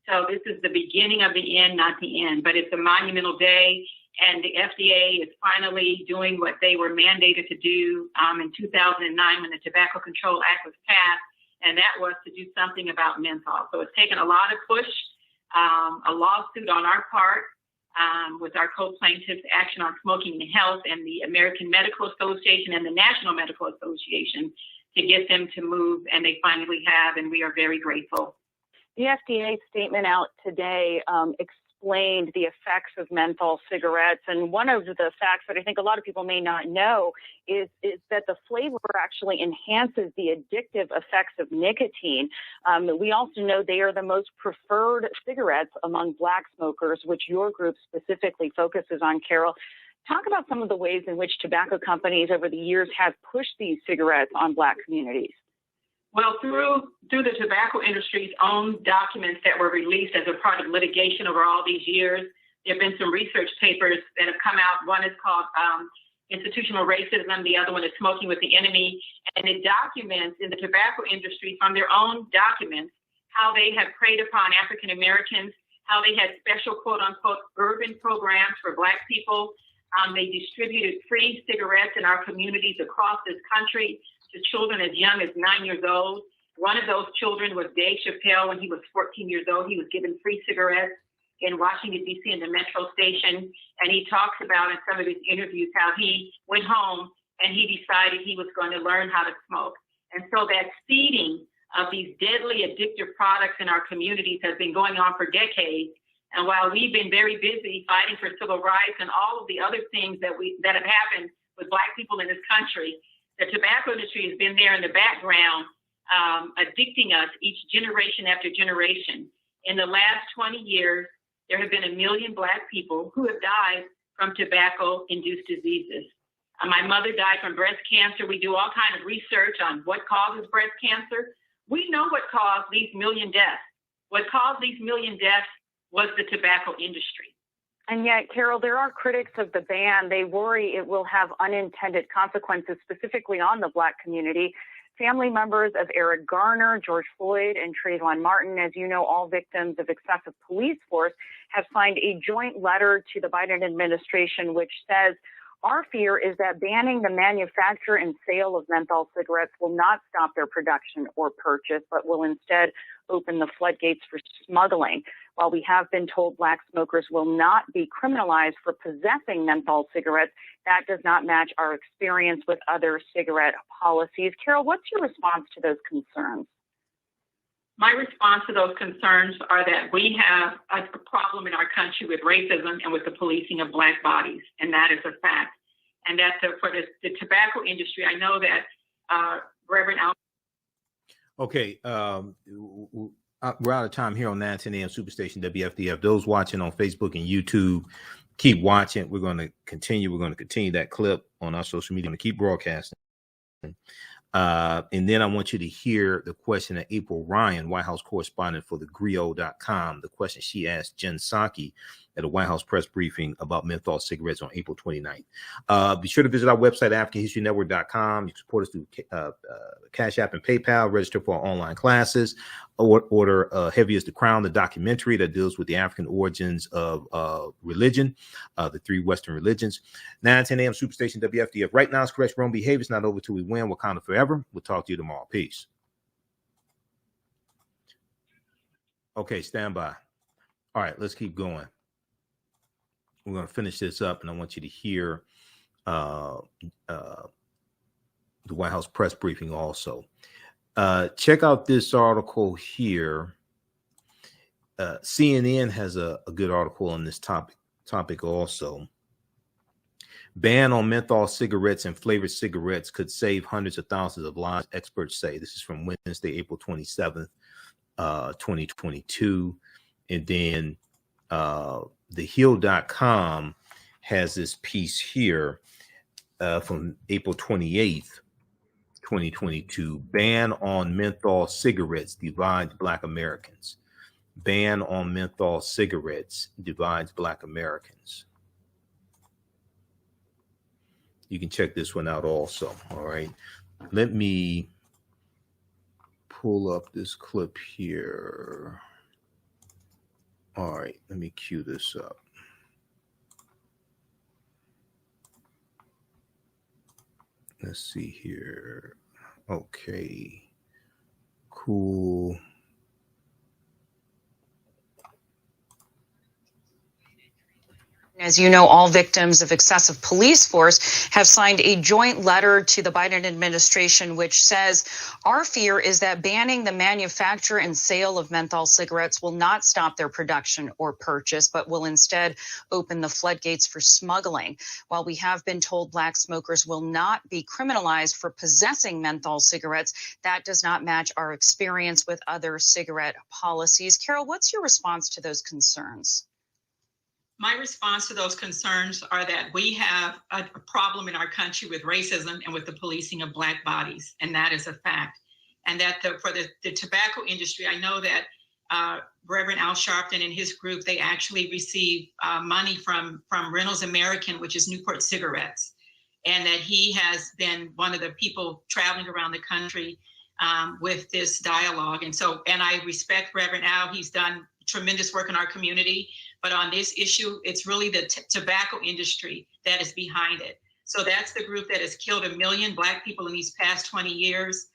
So this is the beginning of the end, not the end, but it's a monumental day, and the FDA is finally doing what they were mandated to do in 2009 when the Tobacco Control Act was passed, and that was to do something about menthol. So it's taken a lot of push, a lawsuit on our part, with our co-plaintiffs, Action on Smoking and Health, and the American Medical Association and the National Medical Association to get them to move, and they finally have, and we are very grateful. The FDA statement out today explained the effects of menthol cigarettes, and one of the facts that I think a lot of people may not know is that the flavor actually enhances the addictive effects of nicotine. We also know they are the most preferred cigarettes among black smokers, which your group specifically focuses on, Carol. Talk about some of the ways in which tobacco companies over the years have pushed these cigarettes on black communities. Well, through the tobacco industry's own documents that were released as a part of litigation over all these years, there have been some research papers that have come out. One is called Institutional Racism. The other one is Smoking with the Enemy. And it documents in the tobacco industry from their own documents how they have preyed upon African Americans, how they had special quote-unquote urban programs for black people. They distributed free cigarettes in our communities across this country to children as young as 9 years old. One of those children was Dave Chappelle. When he was 14 years old, he was given free cigarettes in Washington, D.C. in the Metro station. And he talks about in some of his interviews how he went home and he decided he was going to learn how to smoke. And so that seeding of these deadly addictive products in our communities has been going on for decades. And while we've been very busy fighting for civil rights and all of the other things that have happened with black people in this country, the tobacco industry has been there in the background, addicting us each generation after generation. In the last 20 years, there have been 1 million black people who have died from tobacco-induced diseases. My mother died from breast cancer. We do all kinds of research on what causes breast cancer. We know what caused these 1 million deaths. What caused these 1 million deaths was the tobacco industry. And yet, Carol, there are critics of the ban. They worry it will have unintended consequences, specifically on the black community. Family members of Eric Garner, George Floyd, and Trayvon Martin, as you know, all victims of excessive police force, have signed a joint letter to the Biden administration which says, our fear is that banning the manufacture and sale of menthol cigarettes will not stop their production or purchase, but will instead open the floodgates for smuggling. While we have been told black smokers will not be criminalized for possessing menthol cigarettes, that does not match our experience with other cigarette policies. Carol, what's your response to those concerns? My response to those concerns are that we have a problem in our country with racism and with the policing of black bodies, and that is a fact. And that for the tobacco industry, I know that Reverend Al. Okay, we're out of time here on 910 AM Superstation WFDF. Those watching on Facebook and YouTube, keep watching. We're going to continue. We're going to continue that clip on our social media. We're going to keep broadcasting. And then I want you to hear the question that April Ryan, White House correspondent for thegrio.com, the question she asked Jen Psaki at a White House press briefing about menthol cigarettes on April 29th. Be sure to visit our website, AfricanHistoryNetwork.com. You can support us through Cash App and PayPal, register for our online classes, order Heavy is the Crown, the documentary that deals with the African origins of religion, the three Western religions. 9:10 a.m. Superstation WFDF. Right Now is Correct Wrong Behavior. It's not over till we win. Wakanda forever. We'll talk to you tomorrow. Peace. Okay, stand by. All right, let's keep going. We're going to finish this up, and I want you to hear the White House press briefing also. Check out this article here. CNN has a good article on this topic also. Ban on menthol cigarettes and flavored cigarettes could save hundreds of thousands of lives, experts say. This is from Wednesday, April 27th, 2022. And then thehill.com has this piece here from April 28th, 2022. Ban on menthol cigarettes divides Black Americans. Ban on menthol cigarettes divides Black Americans. You can check this one out also. All right. Let me pull up this clip here. All right. Let me cue this up. Let's see here. Okay. Cool. As you know, all victims of excessive police force have signed a joint letter to the Biden administration, which says, our fear is that banning the manufacture and sale of menthol cigarettes will not stop their production or purchase, but will instead open the floodgates for smuggling. While we have been told Black smokers will not be criminalized for possessing menthol cigarettes, that does not match our experience with other cigarette policies. Carol, what's your response to those concerns? My response to those concerns are that we have a problem in our country with racism and with the policing of Black bodies, and that is a fact. And that for the tobacco industry, I know that Reverend Al Sharpton and his group, they actually receive money from Reynolds American, which is Newport Cigarettes, and that he has been one of the people traveling around the country with this dialogue. And I respect Reverend Al. He's done tremendous work in our community. But on this issue, it's really the tobacco industry that is behind it. So that's the group that has killed 1 million Black people in these past 20 years.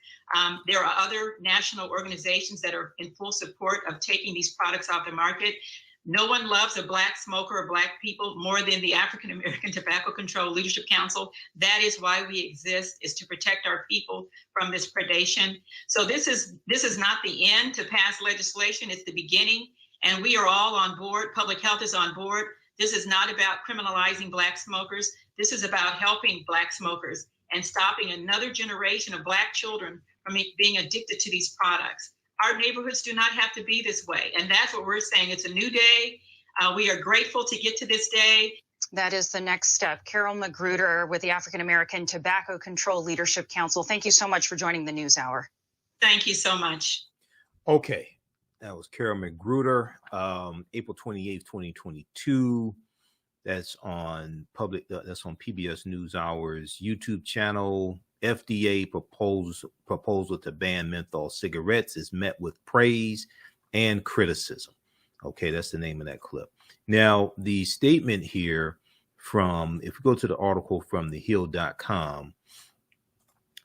There are other national organizations that are in full support of taking these products off the market. No one loves a Black smoker or Black people more than the African American Tobacco Control Leadership Council. That is why we exist, is to protect our people from this predation. So this is not the end to pass legislation, it's the beginning. And we are all on board. Public health is on board. This is not about criminalizing Black smokers. This is about helping Black smokers and stopping another generation of Black children from being addicted to these products. Our neighborhoods do not have to be this way. And that's what we're saying. It's a new day. We are grateful to get to this day. That is the next step. Carol Magruder with the African American Tobacco Control Leadership Council. Thank you so much for joining the News Hour. Thank you so much. Okay. That was Carol Magruder, April 28th, 2022. That's on PBS NewsHour's YouTube channel. FDA proposal to ban menthol cigarettes is met with praise and criticism. Okay, that's the name of that clip. Now, the statement here from, if we go to the article from thehill.com,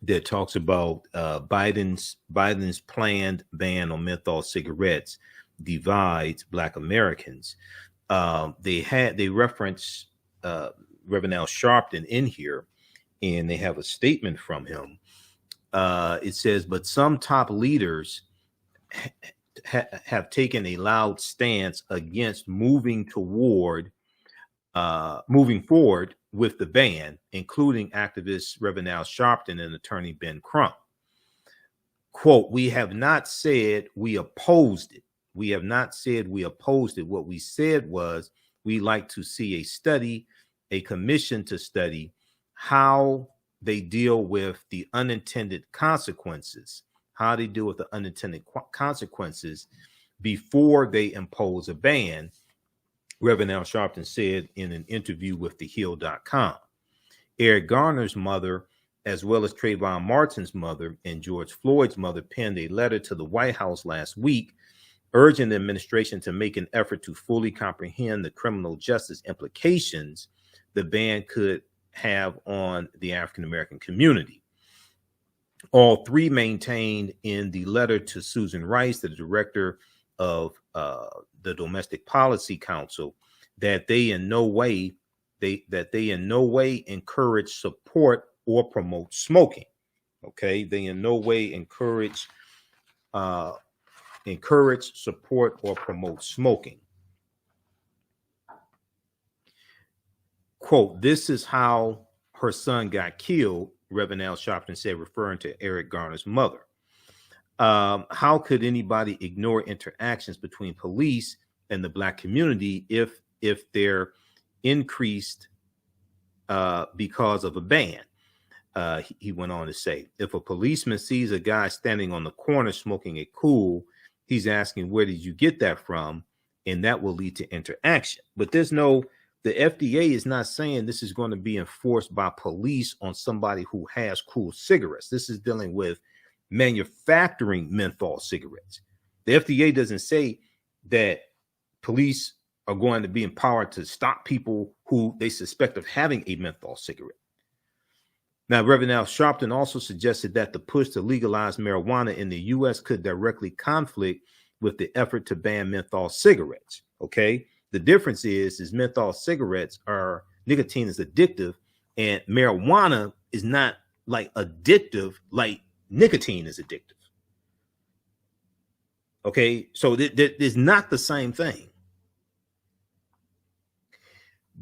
that talks about Biden's planned ban on menthol cigarettes divides Black Americans. They reference Reverend Al Sharpton in here, and they have a statement from him. It says, but some top leaders have taken a loud stance against moving forward with the ban, including activist Reverend Al Sharpton and attorney Ben Crump. Quote, we have not said we opposed it. We have not said we opposed it. What we said was we like to see a study, a commission to study how they deal with the unintended consequences, how they deal with the unintended consequences before they impose a ban, Reverend Al Sharpton said in an interview with TheHill.com. Eric Garner's mother, as well as Trayvon Martin's mother and George Floyd's mother, penned a letter to the White House last week urging the administration to make an effort to fully comprehend the criminal justice implications the ban could have on the African American community. All three maintained in the letter to Susan Rice, the director of the Domestic Policy Council, that they in no way encourage, support, or promote smoking. Okay, they in no way encourage, support, or promote smoking. Quote, "This is how her son got killed," Reverend Al Sharpton said, referring to Eric Garner's mother. How could anybody ignore interactions between police and the Black community if they're increased because of a ban? He went on to say, if a policeman sees a guy standing on the corner smoking a cool, he's asking, where did you get that from? And that will lead to interaction. But the FDA is not saying this is going to be enforced by police on somebody who has cool cigarettes. This is dealing with manufacturing menthol cigarettes. The FDA doesn't say that police are going to be empowered to stop people who they suspect of having a menthol cigarette. Now, Reverend Al Sharpton also suggested that the push to legalize marijuana in the U.S. could directly conflict with the effort to ban menthol cigarettes. Okay, the difference is menthol cigarettes nicotine is addictive, and marijuana is not like addictive like nicotine is addictive. Okay, so it's not the same thing.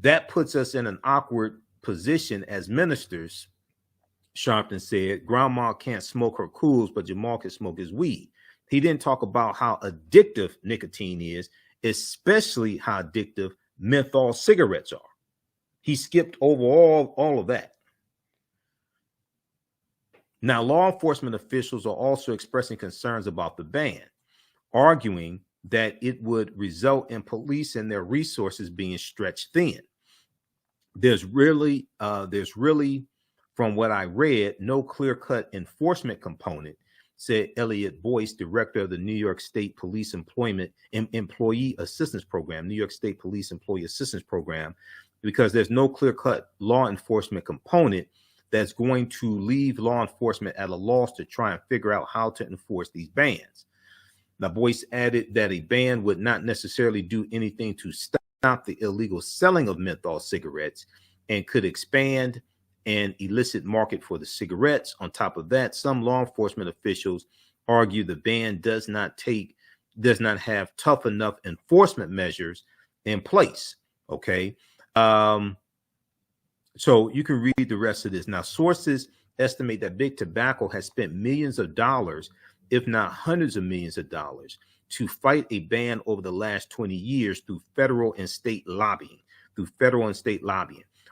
That puts us in an awkward position as ministers, Sharpton said. Grandma can't smoke her cools, but Jamal can smoke his weed. He didn't talk about how addictive nicotine is, especially how addictive menthol cigarettes are. He skipped over all of that. Now, law enforcement officials are also expressing concerns about the ban, arguing that it would result in police and their resources being stretched thin. There's really, from what I read, no clear-cut enforcement component, said Elliot Boyce, director of the New York State Police Employee Assistance Program, New York State Police Employee Assistance Program, because there's no clear-cut law enforcement component that's going to leave law enforcement at a loss to try and figure out how to enforce these bans. Now, Boyce added that a ban would not necessarily do anything to stop the illegal selling of menthol cigarettes and could expand an illicit market for the cigarettes. On top of that, some law enforcement officials argue the ban does not have tough enough enforcement measures in place. Okay. So you can read the rest of this. Now, sources estimate that Big Tobacco has spent millions of dollars, if not hundreds of millions of dollars, to fight a ban over the last 20 years through federal and state lobbying.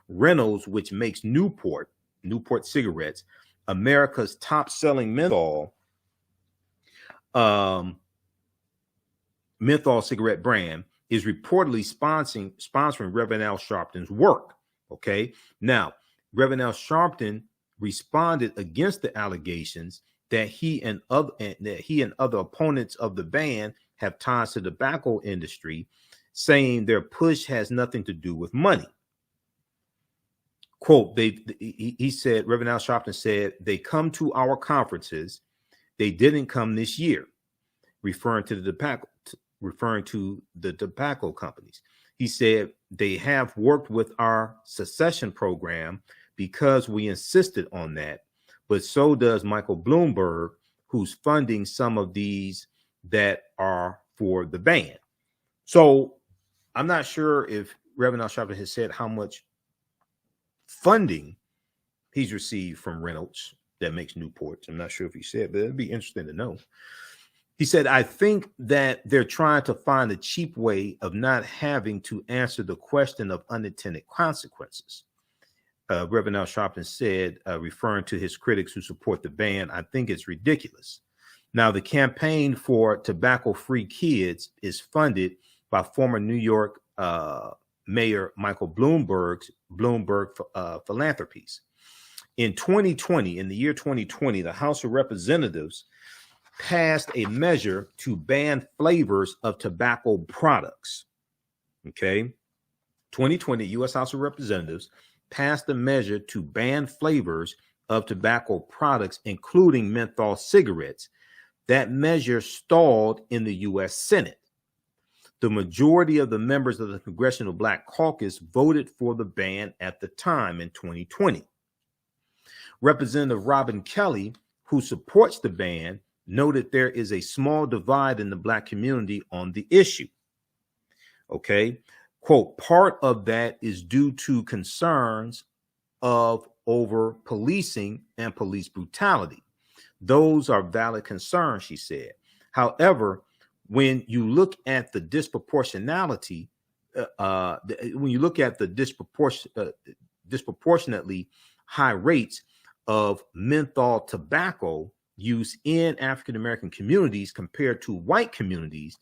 Reynolds, which makes Newport cigarettes, America's top selling menthol cigarette brand, is reportedly sponsoring Reverend Al Sharpton's work. Okay. Now, Reverend Al Sharpton responded against the allegations that he and other opponents of the ban have ties to the tobacco industry, saying their push has nothing to do with money. Quote, he said, Reverend Al Sharpton said, they come to our conferences. They didn't come this year, referring to the tobacco companies. He said they have worked with our secession program because we insisted on that, but so does Michael Bloomberg, who's funding some of these that are for the ban. So I'm not sure if Reverend Al Sharpton has said how much funding he's received from Reynolds that makes Newports. I'm not sure if he said, but it'd be interesting to know. He said, I think that they're trying to find a cheap way of not having to answer the question of unintended consequences. Reverend Al Sharpton said, referring to his critics who support the ban, "I think it's ridiculous." Now, the campaign for tobacco-free kids is funded by former New York Mayor Michael Bloomberg philanthropies. In 2020, in the year 2020, the House of Representatives passed a measure to ban flavors of tobacco products. Okay. 2020, U.S. House of Representatives passed a measure to ban flavors of tobacco products, including menthol cigarettes. That measure stalled in the U.S. Senate. The majority of the members of the Congressional Black Caucus voted for the ban at the time in 2020. Representative Robin Kelly, who supports the ban, noted there is a small divide in the Black community on the issue. Okay, quote, "Part of that is due to concerns of over policing and police brutality. Those are valid concerns," she said. However, when you look at the disproportionality, disproportionately high rates of menthol tobacco use in African-American communities compared to white communities,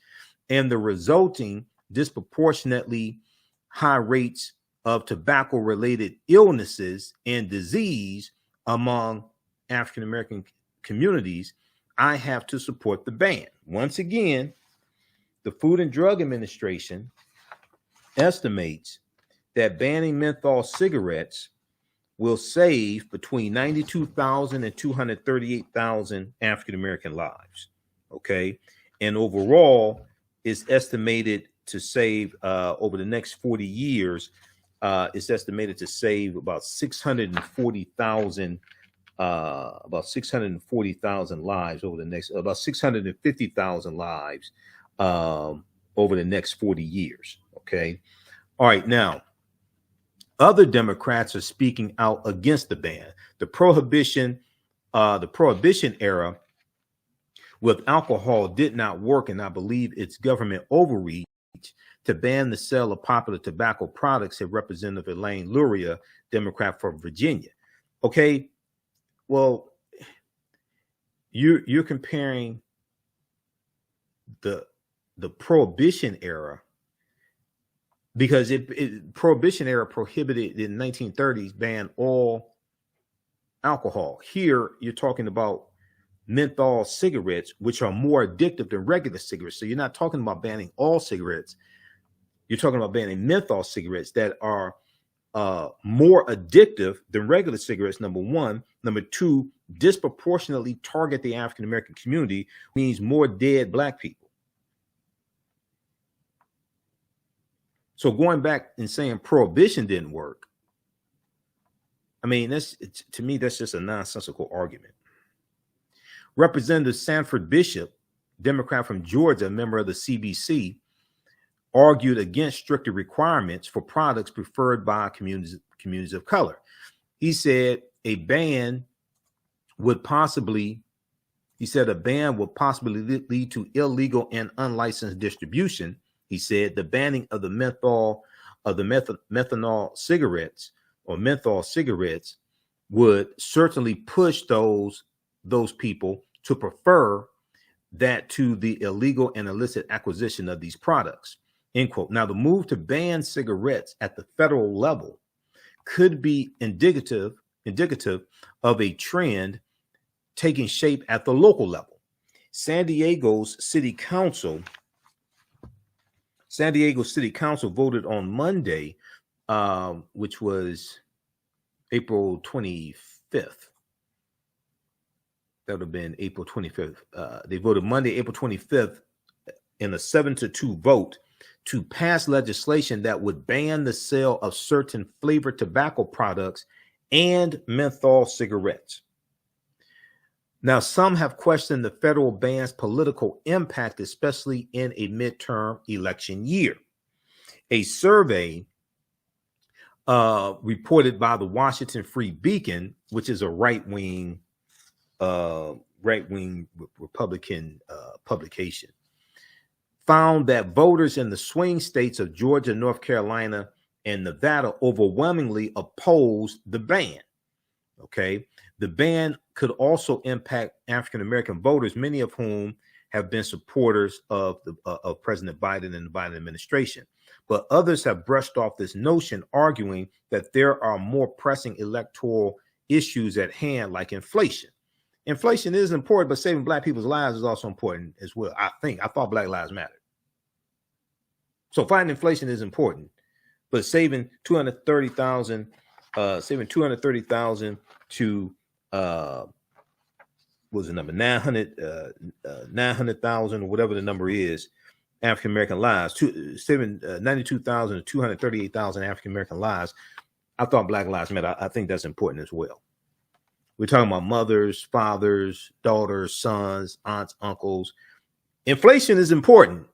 and the resulting disproportionately high rates of tobacco-related illnesses and disease among African-American communities, I have to support the ban. Once again, the Food and Drug Administration estimates that banning menthol cigarettes will save between 92,000 and 238,000 African-American lives. Okay. And overall, is estimated to save over the next 40 years, it's estimated to save about 640,000 lives over the next, about 650,000 lives over the next 40 years. Okay. All right. Now, other Democrats are speaking out against the ban. The prohibition era with alcohol did not work, and I believe it's government overreach to ban the sale of popular tobacco products, said Representative Elaine Luria, Democrat from Virginia. Okay, well, you're comparing the prohibition era, because prohibition era prohibited in the 1930s, banned all alcohol. Here, you're talking about menthol cigarettes, which are more addictive than regular cigarettes. So you're not talking about banning all cigarettes. You're talking about banning menthol cigarettes that are more addictive than regular cigarettes, number one. Number two, disproportionately target the African-American community, means more dead Black people. So going back and saying prohibition didn't work, I mean, to me, that's just a nonsensical argument. Representative Sanford Bishop, Democrat from Georgia, a member of the CBC, argued against stricter requirements for products preferred by communities of color. He said a ban would possibly lead to illegal and unlicensed distribution. He said the banning of the methanol cigarettes or menthol cigarettes would certainly push those people to prefer that to the illegal and illicit acquisition of these products, end quote. Now, the move to ban cigarettes at the federal level could be indicative of a trend taking shape at the local level. San Diego City Council voted on Monday, which was April 25th. That would have been April 25th. They voted Monday, April 25th, in a 7-2 vote to pass legislation that would ban the sale of certain flavored tobacco products and menthol cigarettes. Now, some have questioned the federal ban's political impact, especially in a midterm election year. A survey reported by the Washington Free Beacon, which is a right-wing Republican publication, found that voters in the swing states of Georgia, North Carolina, and Nevada overwhelmingly opposed the ban. Okay. The ban could also impact African-American voters, many of whom have been supporters of President Biden and the Biden administration. But others have brushed off this notion, arguing that there are more pressing electoral issues at hand, like inflation. Inflation is important, but saving Black people's lives is also important as well. I thought Black Lives Matter. So fighting inflation is important, but saving 230,000 to was the number 900,000 or whatever the number is, African American lives, 92,000 to 238,000 African American lives. I thought Black Lives Matter. I think that's important as well. We're talking about mothers, fathers, daughters, sons, aunts, uncles. Inflation is important,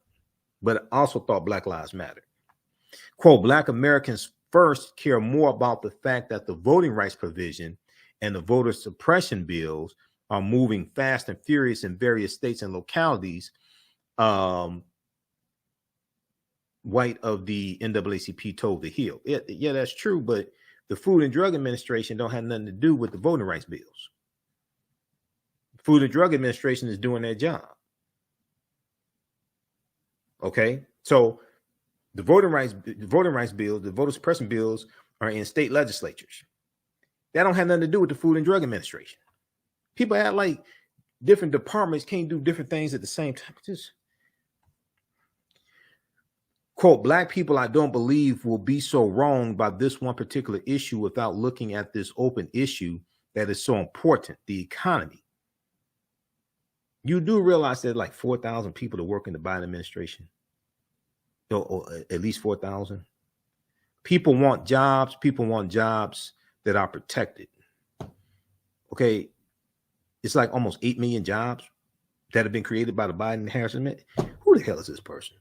but I also thought Black Lives Matter. Quote, Black Americans first care more about the fact that the voting rights provision and the voter suppression bills are moving fast and furious in various states and localities. White of the NAACP told The Hill. Yeah, that's true, but the Food and Drug Administration don't have nothing to do with the voting rights bills. The Food and Drug Administration is doing their job. Okay, so the voting rights bills, the voter suppression bills are in state legislatures. That don't have nothing to do with the Food and Drug Administration. People act like different departments can't do different things at the same time. Just quote, Black people, I don't believe, will be so wrong by this one particular issue without looking at this open issue that is so important, the economy. You do realize that like 4,000 people that work in the Biden administration, or at least 4,000. People want jobs. People want jobs that are protected. Okay. It's like almost 8 million jobs that have been created by the Biden-Harris administration. Who the hell is this person?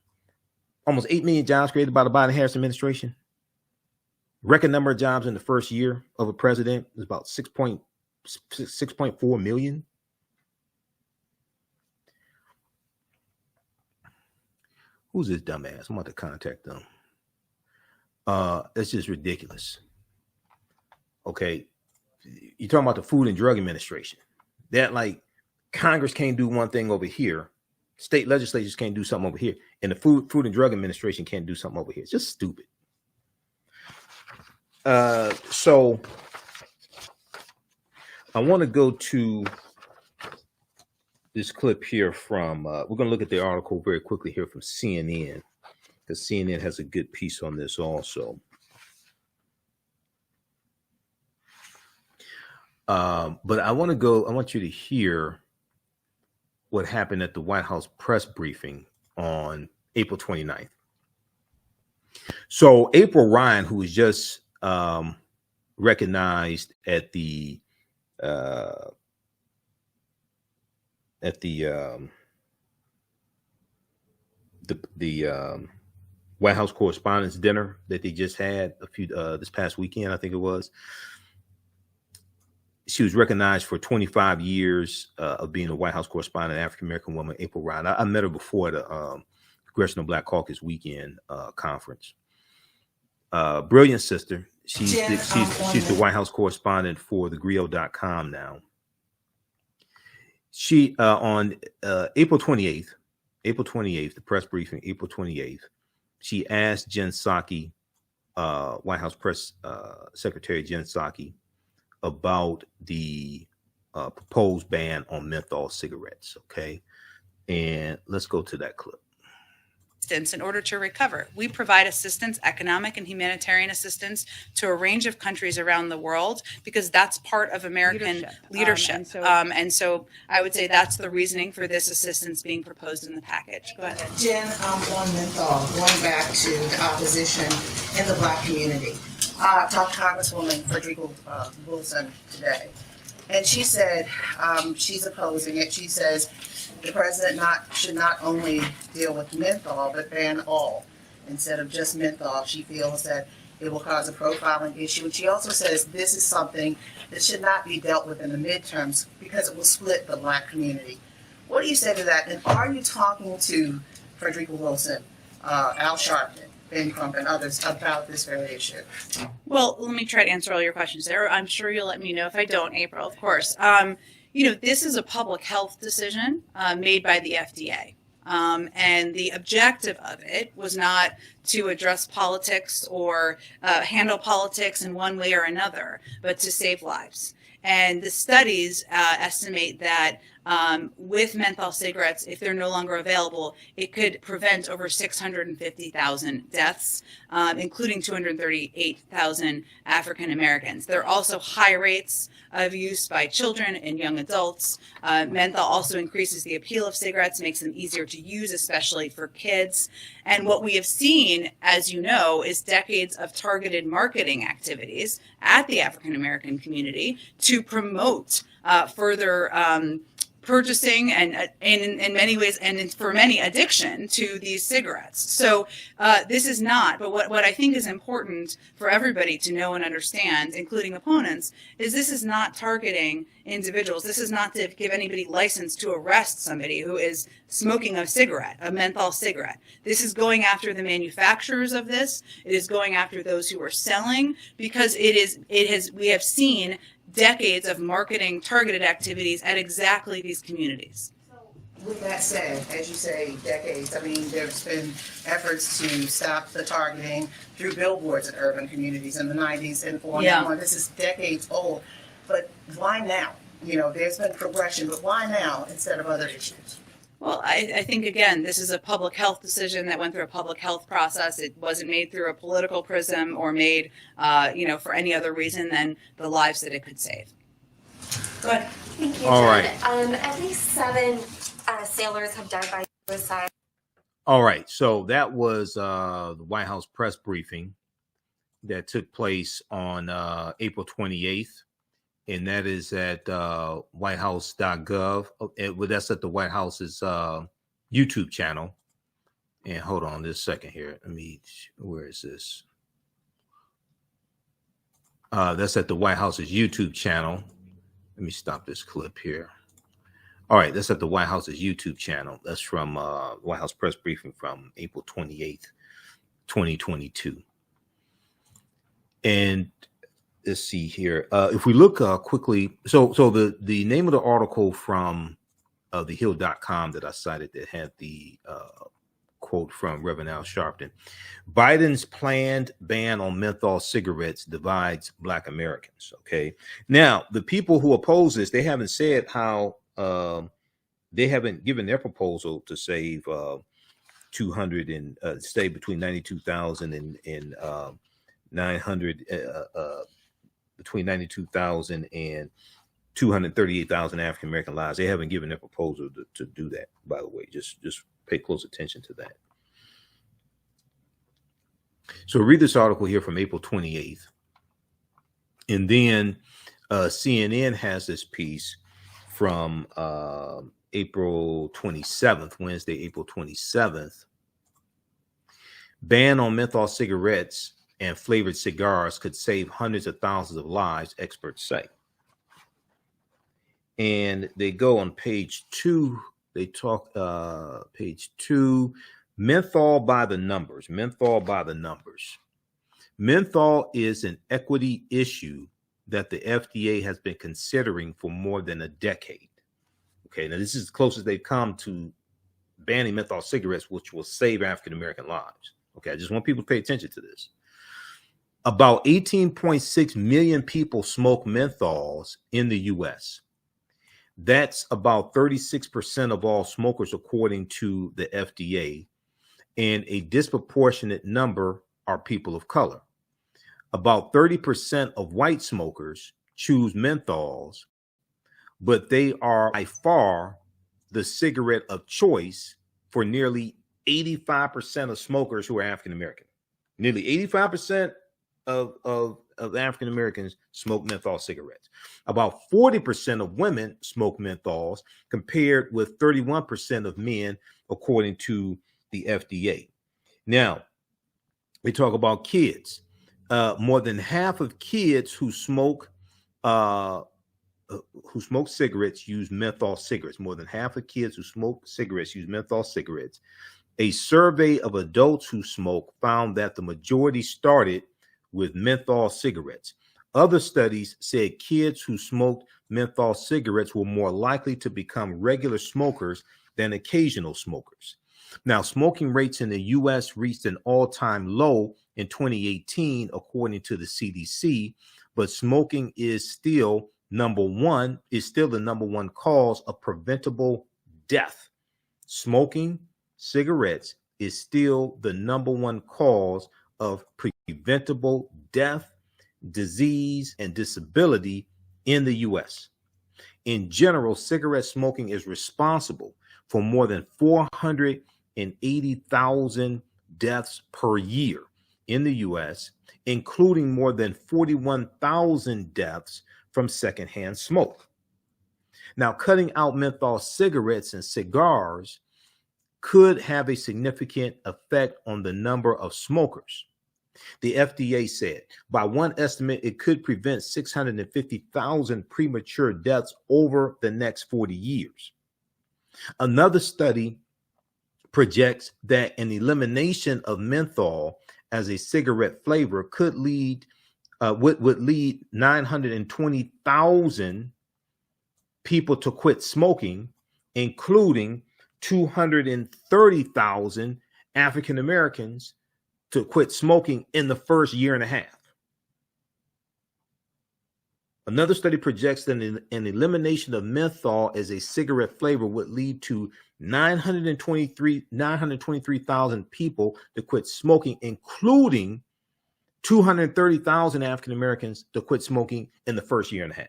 Almost 8 million jobs created by the Biden-Harris administration. Record number of jobs in the first year of a president is about 6.4 million. Who's this dumbass? I'm about to contact them. It's just ridiculous. Okay. You're talking about the Food and Drug Administration. That like Congress can't do one thing over here. State legislatures can't do something over here. And the Food and Drug Administration can't do something over here. It's just stupid. So I want to go to this clip here from, we're going to look at the article very quickly here from CNN, because CNN has a good piece on this also. But I want you to hear what happened at the White House press briefing on April 29th. So April Ryan, who was just recognized at the White House Correspondents' Dinner that they just had this past weekend, I think it was. She was recognized for 25 years of being a White House correspondent, African-American woman, April Ryan. I met her before at the Congressional Black Caucus Weekend conference. Brilliant sister. She's the White House correspondent for thegrio.com now. She, on April 28th, the press briefing, April 28th, she asked Jen Psaki, White House Press Secretary Jen Psaki, about the proposed ban on menthol cigarettes. Okay. And let's go to that clip. In order to recover, we provide assistance, economic and humanitarian assistance, to a range of countries around the world because that's part of American leadership. And so I would say that's the reasoning for this assistance being proposed in the package. Go ahead. Jen, on menthol, going back to the opposition in the Black community. Talked to Congresswoman Frederica Wilson today, and she said she's opposing it. She says the president should not only deal with menthol, but ban all instead of just menthol. She feels that it will cause a profiling issue. And she also says this is something that should not be dealt with in the midterms because it will split the Black community. What do you say to that? And are you talking to Frederica Wilson, Al Sharpton, Ben Crump and others about this very issue? Well, let me try to answer all your questions there. I'm sure you'll let me know if I don't, April, of course. This is a public health decision made by the FDA. And the objective of it was not to address politics or handle politics in one way or another, but to save lives. And the studies estimate that with menthol cigarettes, if they're no longer available, it could prevent over 650,000 deaths, including 238,000 African Americans. There are also high rates of use by children and young adults. Menthol also increases the appeal of cigarettes, makes them easier to use, especially for kids. And what we have seen, as you know, is decades of targeted marketing activities at the African American community to promote further purchasing and in many ways, and for many, addiction to these cigarettes. So this is not, but what I think is important for everybody to know and understand, including opponents, is this is not targeting individuals. This is not to give anybody license to arrest somebody who is smoking a cigarette, a menthol cigarette. This is going after the manufacturers of this. It is going after those who are selling, because we have seen decades of marketing targeted activities at exactly these communities. With that said, as you say, decades, I mean, there's been efforts to stop the targeting through billboards in urban communities in the 90s and on. This is decades old. But why now? There's been progression, but why now instead of other issues? Well, I think, again, this is a public health decision that went through a public health process. It wasn't made through a political prism or made, for any other reason than the lives that it could save. Go ahead. Thank you, All Jen. right. At least 7 sailors have died by suicide. All right. So that was the White House press briefing that took place on April 28th. And that is at whitehouse.gov. That's at the White House's YouTube channel. And hold on this second here. Where is this? That's at the White House's YouTube channel. Let me stop this clip here. All right, that's at the White House's YouTube channel. That's from White House press briefing from April 28th, 2022. And let's see here. If we look quickly, so the name of the article from thehill.com that I cited that had the quote from Reverend Al Sharpton: Biden's planned ban on menthol cigarettes divides Black Americans. Okay. Now, the people who oppose this, they haven't said how they haven't given their proposal to save 200 and stay between 92,000 and 900 between 92,000 and 238,000 African American lives. They haven't given their proposal to do that, by the way. Just pay close attention to that. So read this article here from April 28th. And then CNN has this piece from April 27th, Wednesday, April 27th. Ban on menthol cigarettes and flavored cigars could save hundreds of thousands of lives, experts say. And they go on page 2. They talk page 2, menthol by the numbers. Menthol by the numbers. Menthol is an equity issue that the FDA has been considering for more than a decade. Okay, now this is as close as they've come to banning menthol cigarettes, which will save African American lives. Okay, I just want people to pay attention to this. About 18.6 million people smoke menthols in the U.S. That's about 36% of all smokers, according to the FDA, and a disproportionate number are people of color. About 30% of white smokers choose menthols, but they are by far the cigarette of choice for nearly 85% of smokers who are African American. Nearly 85% of African Americans smoke menthol cigarettes. About 40% of women smoke menthols, compared with 31% of men, according to the FDA. Now, we talk about kids. More than half of kids who smoke cigarettes use menthol cigarettes. More than half of kids who smoke cigarettes use menthol cigarettes. A survey of adults who smoke found that the majority started with menthol cigarettes. Other studies said kids who smoked menthol cigarettes were more likely to become regular smokers than occasional smokers. Now, smoking rates in the U.S. reached an all-time low in 2018, according to the CDC, but smoking is still the number one cause of preventable death. Smoking cigarettes is still the number one cause of preventable death, disease, and disability in the U.S. In general, cigarette smoking is responsible for more than 480,000 deaths per year in the U.S., including more than 41,000 deaths from secondhand smoke. Now, cutting out menthol cigarettes and cigars could have a significant effect on the number of smokers. The FDA said, by one estimate, it could prevent 650,000 premature deaths over the next 40 years. Another study projects that an elimination of menthol as a cigarette flavor could would lead 920,000 people to quit smoking, including 230,000 African Americans to quit smoking in the first year and a half. Another study projects that an elimination of menthol as a cigarette flavor would lead to 923,000 people to quit smoking, including 230,000 African Americans to quit smoking in the first year and a half.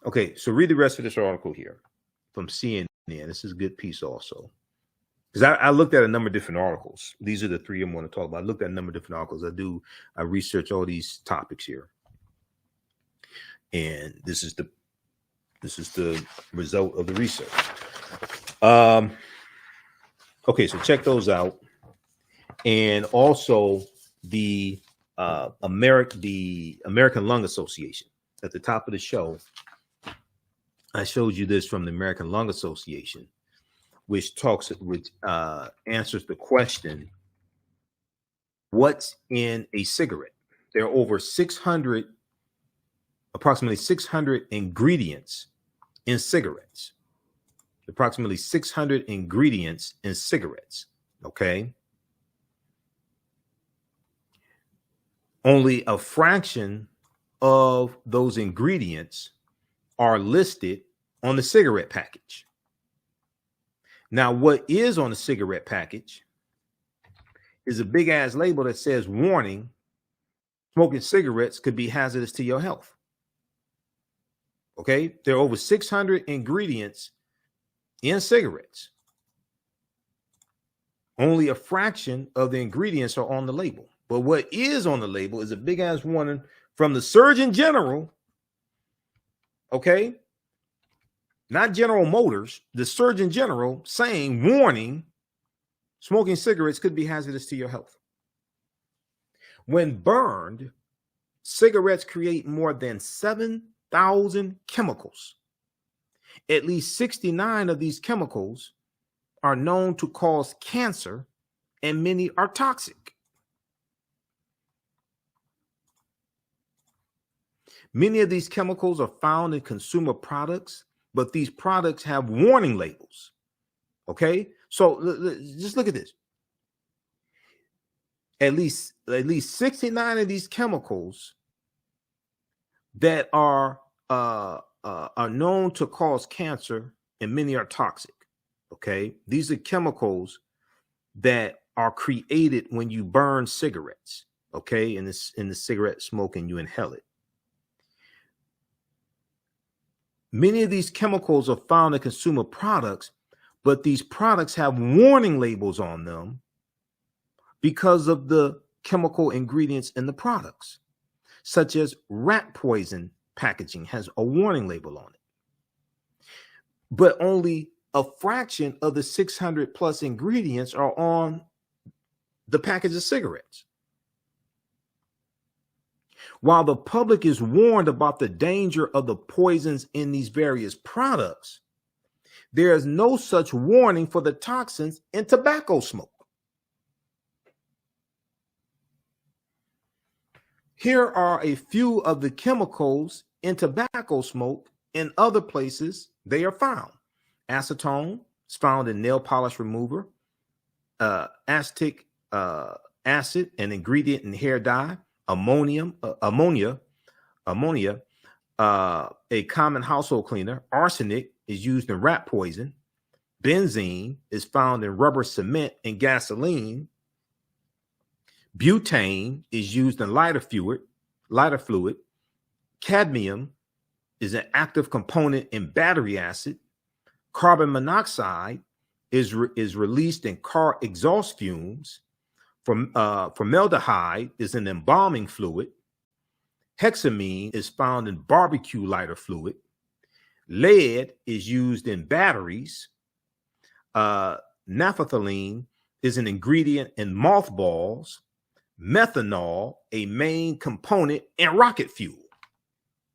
Okay, so read the rest of this article here from CNN. This is a good piece also. Because I looked at a number of different articles. These are the three I'm going to talk about. I looked at a number of different articles. I research all these topics here. And this is the result of the research. Okay, so check those out. And also the American Lung Association. At the top of the show, I showed you this from the American Lung Association, which answers the question, what's in a cigarette? There are over approximately 600 ingredients in cigarettes. Approximately 600 ingredients in cigarettes, okay? Only a fraction of those ingredients are listed on the cigarette package. Now, what is on the cigarette package is a big ass label that says, warning, smoking cigarettes could be hazardous to your health. Okay, there are over 600 ingredients in cigarettes. Only a fraction of the ingredients are on the label. But what is on the label is a big ass warning from the Surgeon General. Okay, not General Motors, the Surgeon General saying, warning, smoking cigarettes could be hazardous to your health. When burned, cigarettes create more than 7,000 chemicals. At least 69 of these chemicals are known to cause cancer, and many are toxic. Many of these chemicals are found in consumer products, but these products have warning labels. Okay, so just look at this. At least 69 of these chemicals that are known to cause cancer, and many are toxic. Okay, these are chemicals that are created when you burn cigarettes. Okay, in the cigarette smoke, and you inhale it. Many of these chemicals are found in consumer products, but these products have warning labels on them because of the chemical ingredients in the products, such as rat poison packaging has a warning label on it. But only a fraction of the 600 plus ingredients are on the package of cigarettes. While the public is warned about the danger of the poisons in these various products, there is no such warning for the toxins in tobacco smoke. Here are a few of the chemicals in tobacco smoke in other places they are found. Acetone is found in nail polish remover. Acetic acid, an ingredient in hair dye. Ammonia, a common household cleaner. Arsenic is used in rat poison. Benzene is found in rubber cement and gasoline. Butane is used in lighter fluid. Cadmium is an active component in battery acid. Carbon monoxide is released in car exhaust fumes. Formaldehyde is an embalming fluid. Hexamine is found in barbecue lighter fluid. Lead is used in batteries. Naphthalene is an ingredient in mothballs. Methanol, a main component in rocket fuel.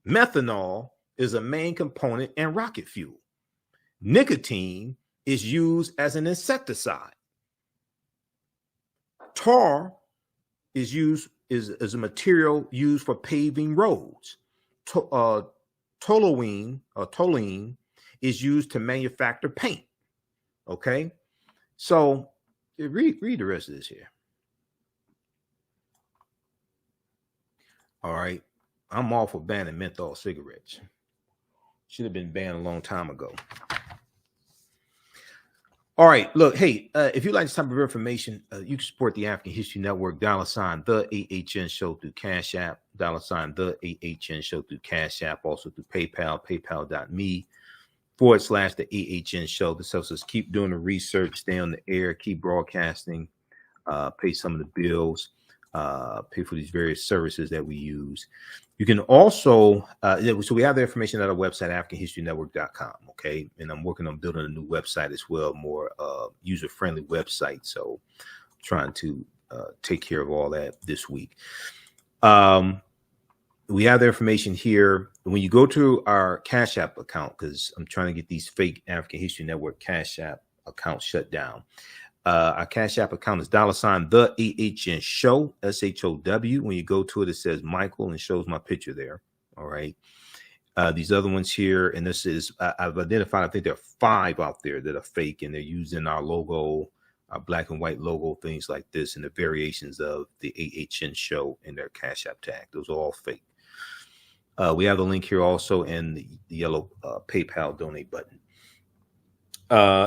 Methanol is a main component in rocket fuel. Nicotine is used as an insecticide. Tar is a material used for paving roads. Toluene is used to manufacture paint. Okay, so read the rest of this here. All right, I'm all for banning menthol cigarettes. Should have been banned a long time ago. All right, look, hey, if you like this type of information, you can support the African History Network, $ the AHN Show through Cash App, $ the AHN Show through Cash App, also through PayPal, paypal.me / the AHN Show. This helps us keep doing the research, stay on the air, keep broadcasting, pay some of the bills, pay for these various services that we use. You can also, so we have the information at our website, AfricanHistoryNetwork.com, okay? And I'm working on building a new website as well, more user-friendly website. So I'm trying to take care of all that this week. We have the information here. When you go to our Cash App account, because I'm trying to get these fake African History Network Cash App accounts shut down. Our Cash App account is $ the AHN Show, SHOW. When you go to it, it says Michael and shows my picture there. All right. These other ones here, and this is, I've identified, I think there are 5 out there that are fake, and they're using our logo, our black and white logo, things like this, and the variations of the AHN Show in their Cash App tag. Those are all fake. We have the link here also in the yellow PayPal donate button.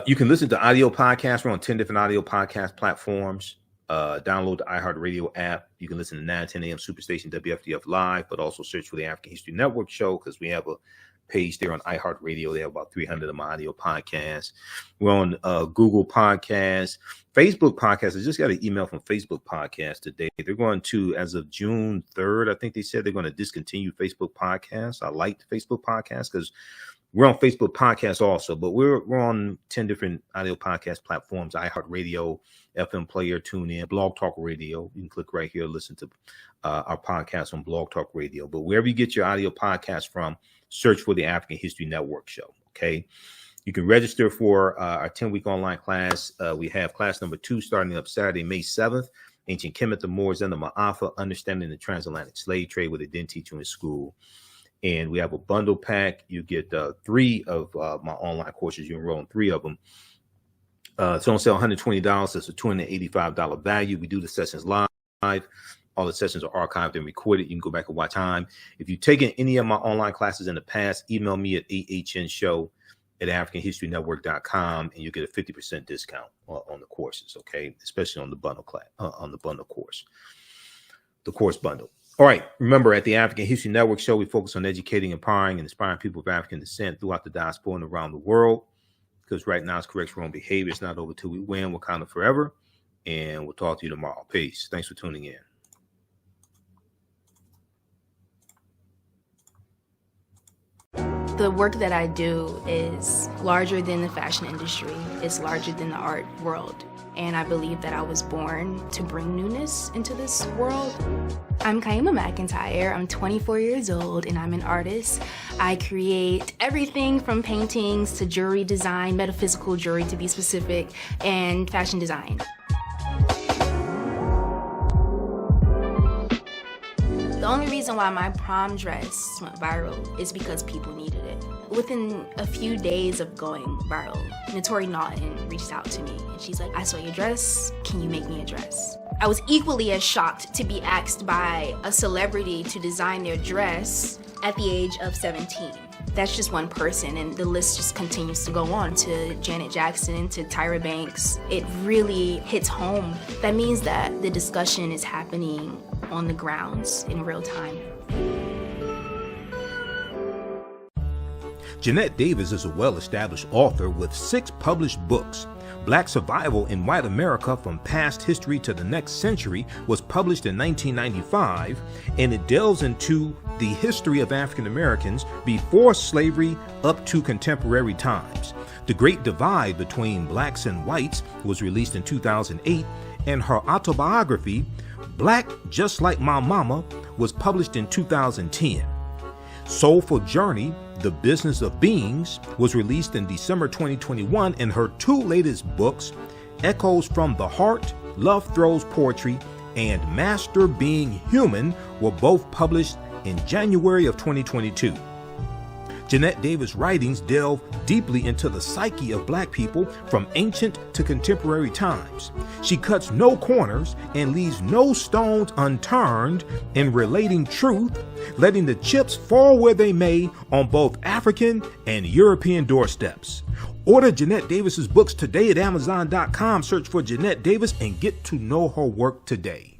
You can listen to audio podcasts. We're on 10 different audio podcast platforms. Download the iHeartRadio app. You can listen to 9:10 a.m. Superstation WFDF Live, but also search for the African History Network Show because we have a page there on iHeartRadio. They have about 300 of my audio podcasts. We're on Google Podcasts, Facebook Podcasts. I just got an email from Facebook Podcasts today. They're going to, as of June 3rd, I think they said they're going to discontinue Facebook Podcasts. I like the Facebook Podcasts because we're on Facebook Podcasts also, but we're on 10 different audio podcast platforms: iHeartRadio, FM Player, TuneIn, Blog Talk Radio. You can click right here, listen to our podcast on Blog Talk Radio. But wherever you get your audio podcast from, search for the African History Network Show. Okay, you can register for our 10-week online class. We have class number 2 starting up Saturday, May 7th. Ancient Kemet, the Moors, and the Maafa: Understanding the Transatlantic Slave Trade, what they didn't teach you in school. And we have a bundle pack. You get 3 of my online courses. You enroll in 3 of them. It's on sale $120. That's a $285 value. We do the sessions live. All the sessions are archived and recorded. You can go back and watch time. If you've taken any of my online classes in the past, email me at AHNshow@AfricanHistoryNetwork.com, and you get a 50% discount on the courses, okay? Especially on the bundle class, on the bundle course, the course bundle. All right. Remember, at the African History Network Show, we focus on educating, empowering, and inspiring people of African descent throughout the diaspora and around the world. Because right now it's correct wrong behavior. It's not over till we win. Wakanda forever. And we'll talk to you tomorrow. Peace. Thanks for tuning in. The work that I do is larger than the fashion industry. It's larger than the art world. And I believe that I was born to bring newness into this world. I'm Kaima McIntyre. I'm 24 years old and I'm an artist. I create everything from paintings to jewelry design, metaphysical jewelry to be specific, and fashion design. The only reason why my prom dress went viral is because people needed it. Within a few days of going viral, Notori Naughton reached out to me and she's like, I saw your dress, can you make me a dress? I was equally as shocked to be asked by a celebrity to design their dress at the age of 17. That's just one person, and the list just continues to go on, to Janet Jackson, to Tyra Banks. It really hits home. That means that the discussion is happening on the grounds in real time. Jeanette Davis is a well-established author with 6 published books. Black Survival in White America from Past History to the Next Century was published in 1995, and it delves into the history of African Americans before slavery up to contemporary times. The Great Divide Between Blacks and Whites was released in 2008, and her autobiography, Black Just Like My Mama, was published in 2010. Soulful Journey, The Business of Beings, was released in December 2021, and her 2 latest books, Echoes from the Heart, Love Throws Poetry, and Master Being Human, were both published in January of 2022. Jeanette Davis' writings delve deeply into the psyche of Black people from ancient to contemporary times. She cuts no corners and leaves no stones unturned in relating truth, letting the chips fall where they may on both African and European doorsteps. Order Jeanette Davis's books today at Amazon.com. Search for Jeanette Davis and get to know her work today.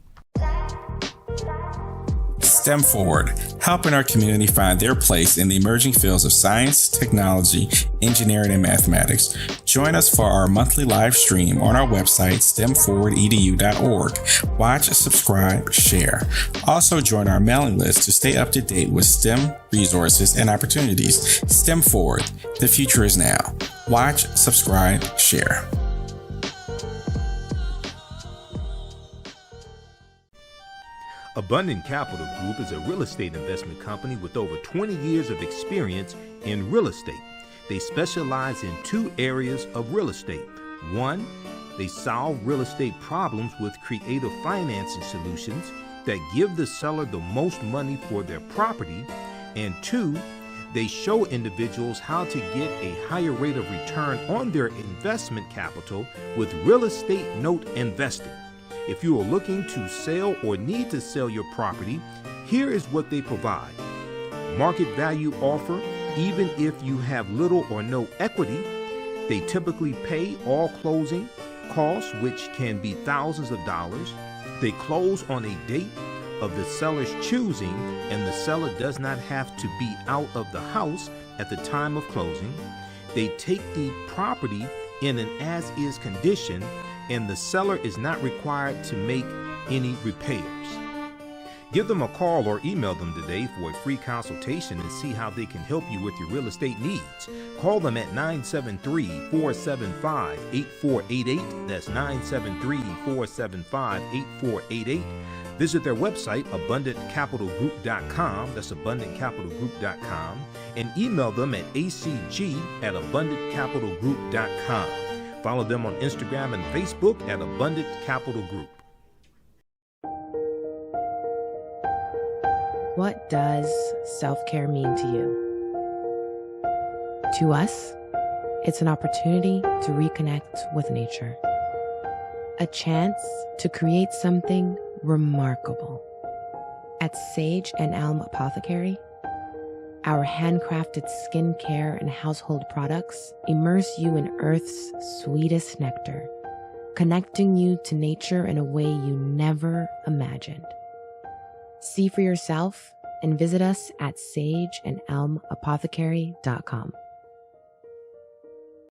STEM Forward, helping our community find their place in the emerging fields of science, technology, engineering, and mathematics. Join us for our monthly live stream on our website, stemforwardedu.org. Watch, subscribe, share. Also join our mailing list to stay up to date with STEM resources and opportunities. STEM Forward, the future is now. Watch, subscribe, share. Abundant Capital Group is a real estate investment company with over 20 years of experience in real estate. They specialize in 2 areas of real estate. 1, they solve real estate problems with creative financing solutions that give the seller the most money for their property. And 2, they show individuals how to get a higher rate of return on their investment capital with real estate note investing. If you are looking to sell or need to sell your property, here is what they provide. Market value offer, even if you have little or no equity. They typically pay all closing costs, which can be thousands of dollars. They close on a date of the seller's choosing, and the seller does not have to be out of the house at the time of closing. They take the property in an as-is condition, and the seller is not required to make any repairs. Give them a call or email them today for a free consultation and see how they can help you with your real estate needs. Call them at 973-475-8488. That's 973-475-8488. Visit their website, abundantcapitalgroup.com. That's abundantcapitalgroup.com. And email them at acg@abundantcapitalgroup.com. Follow them on Instagram and Facebook at Abundant Capital Group. What does self-care mean to you? To us, it's an opportunity to reconnect with nature. A chance to create something remarkable. At Sage and Elm Apothecary, our handcrafted skincare and household products immerse you in Earth's sweetest nectar, connecting you to nature in a way you never imagined. See for yourself and visit us at sageandelmapothecary.com.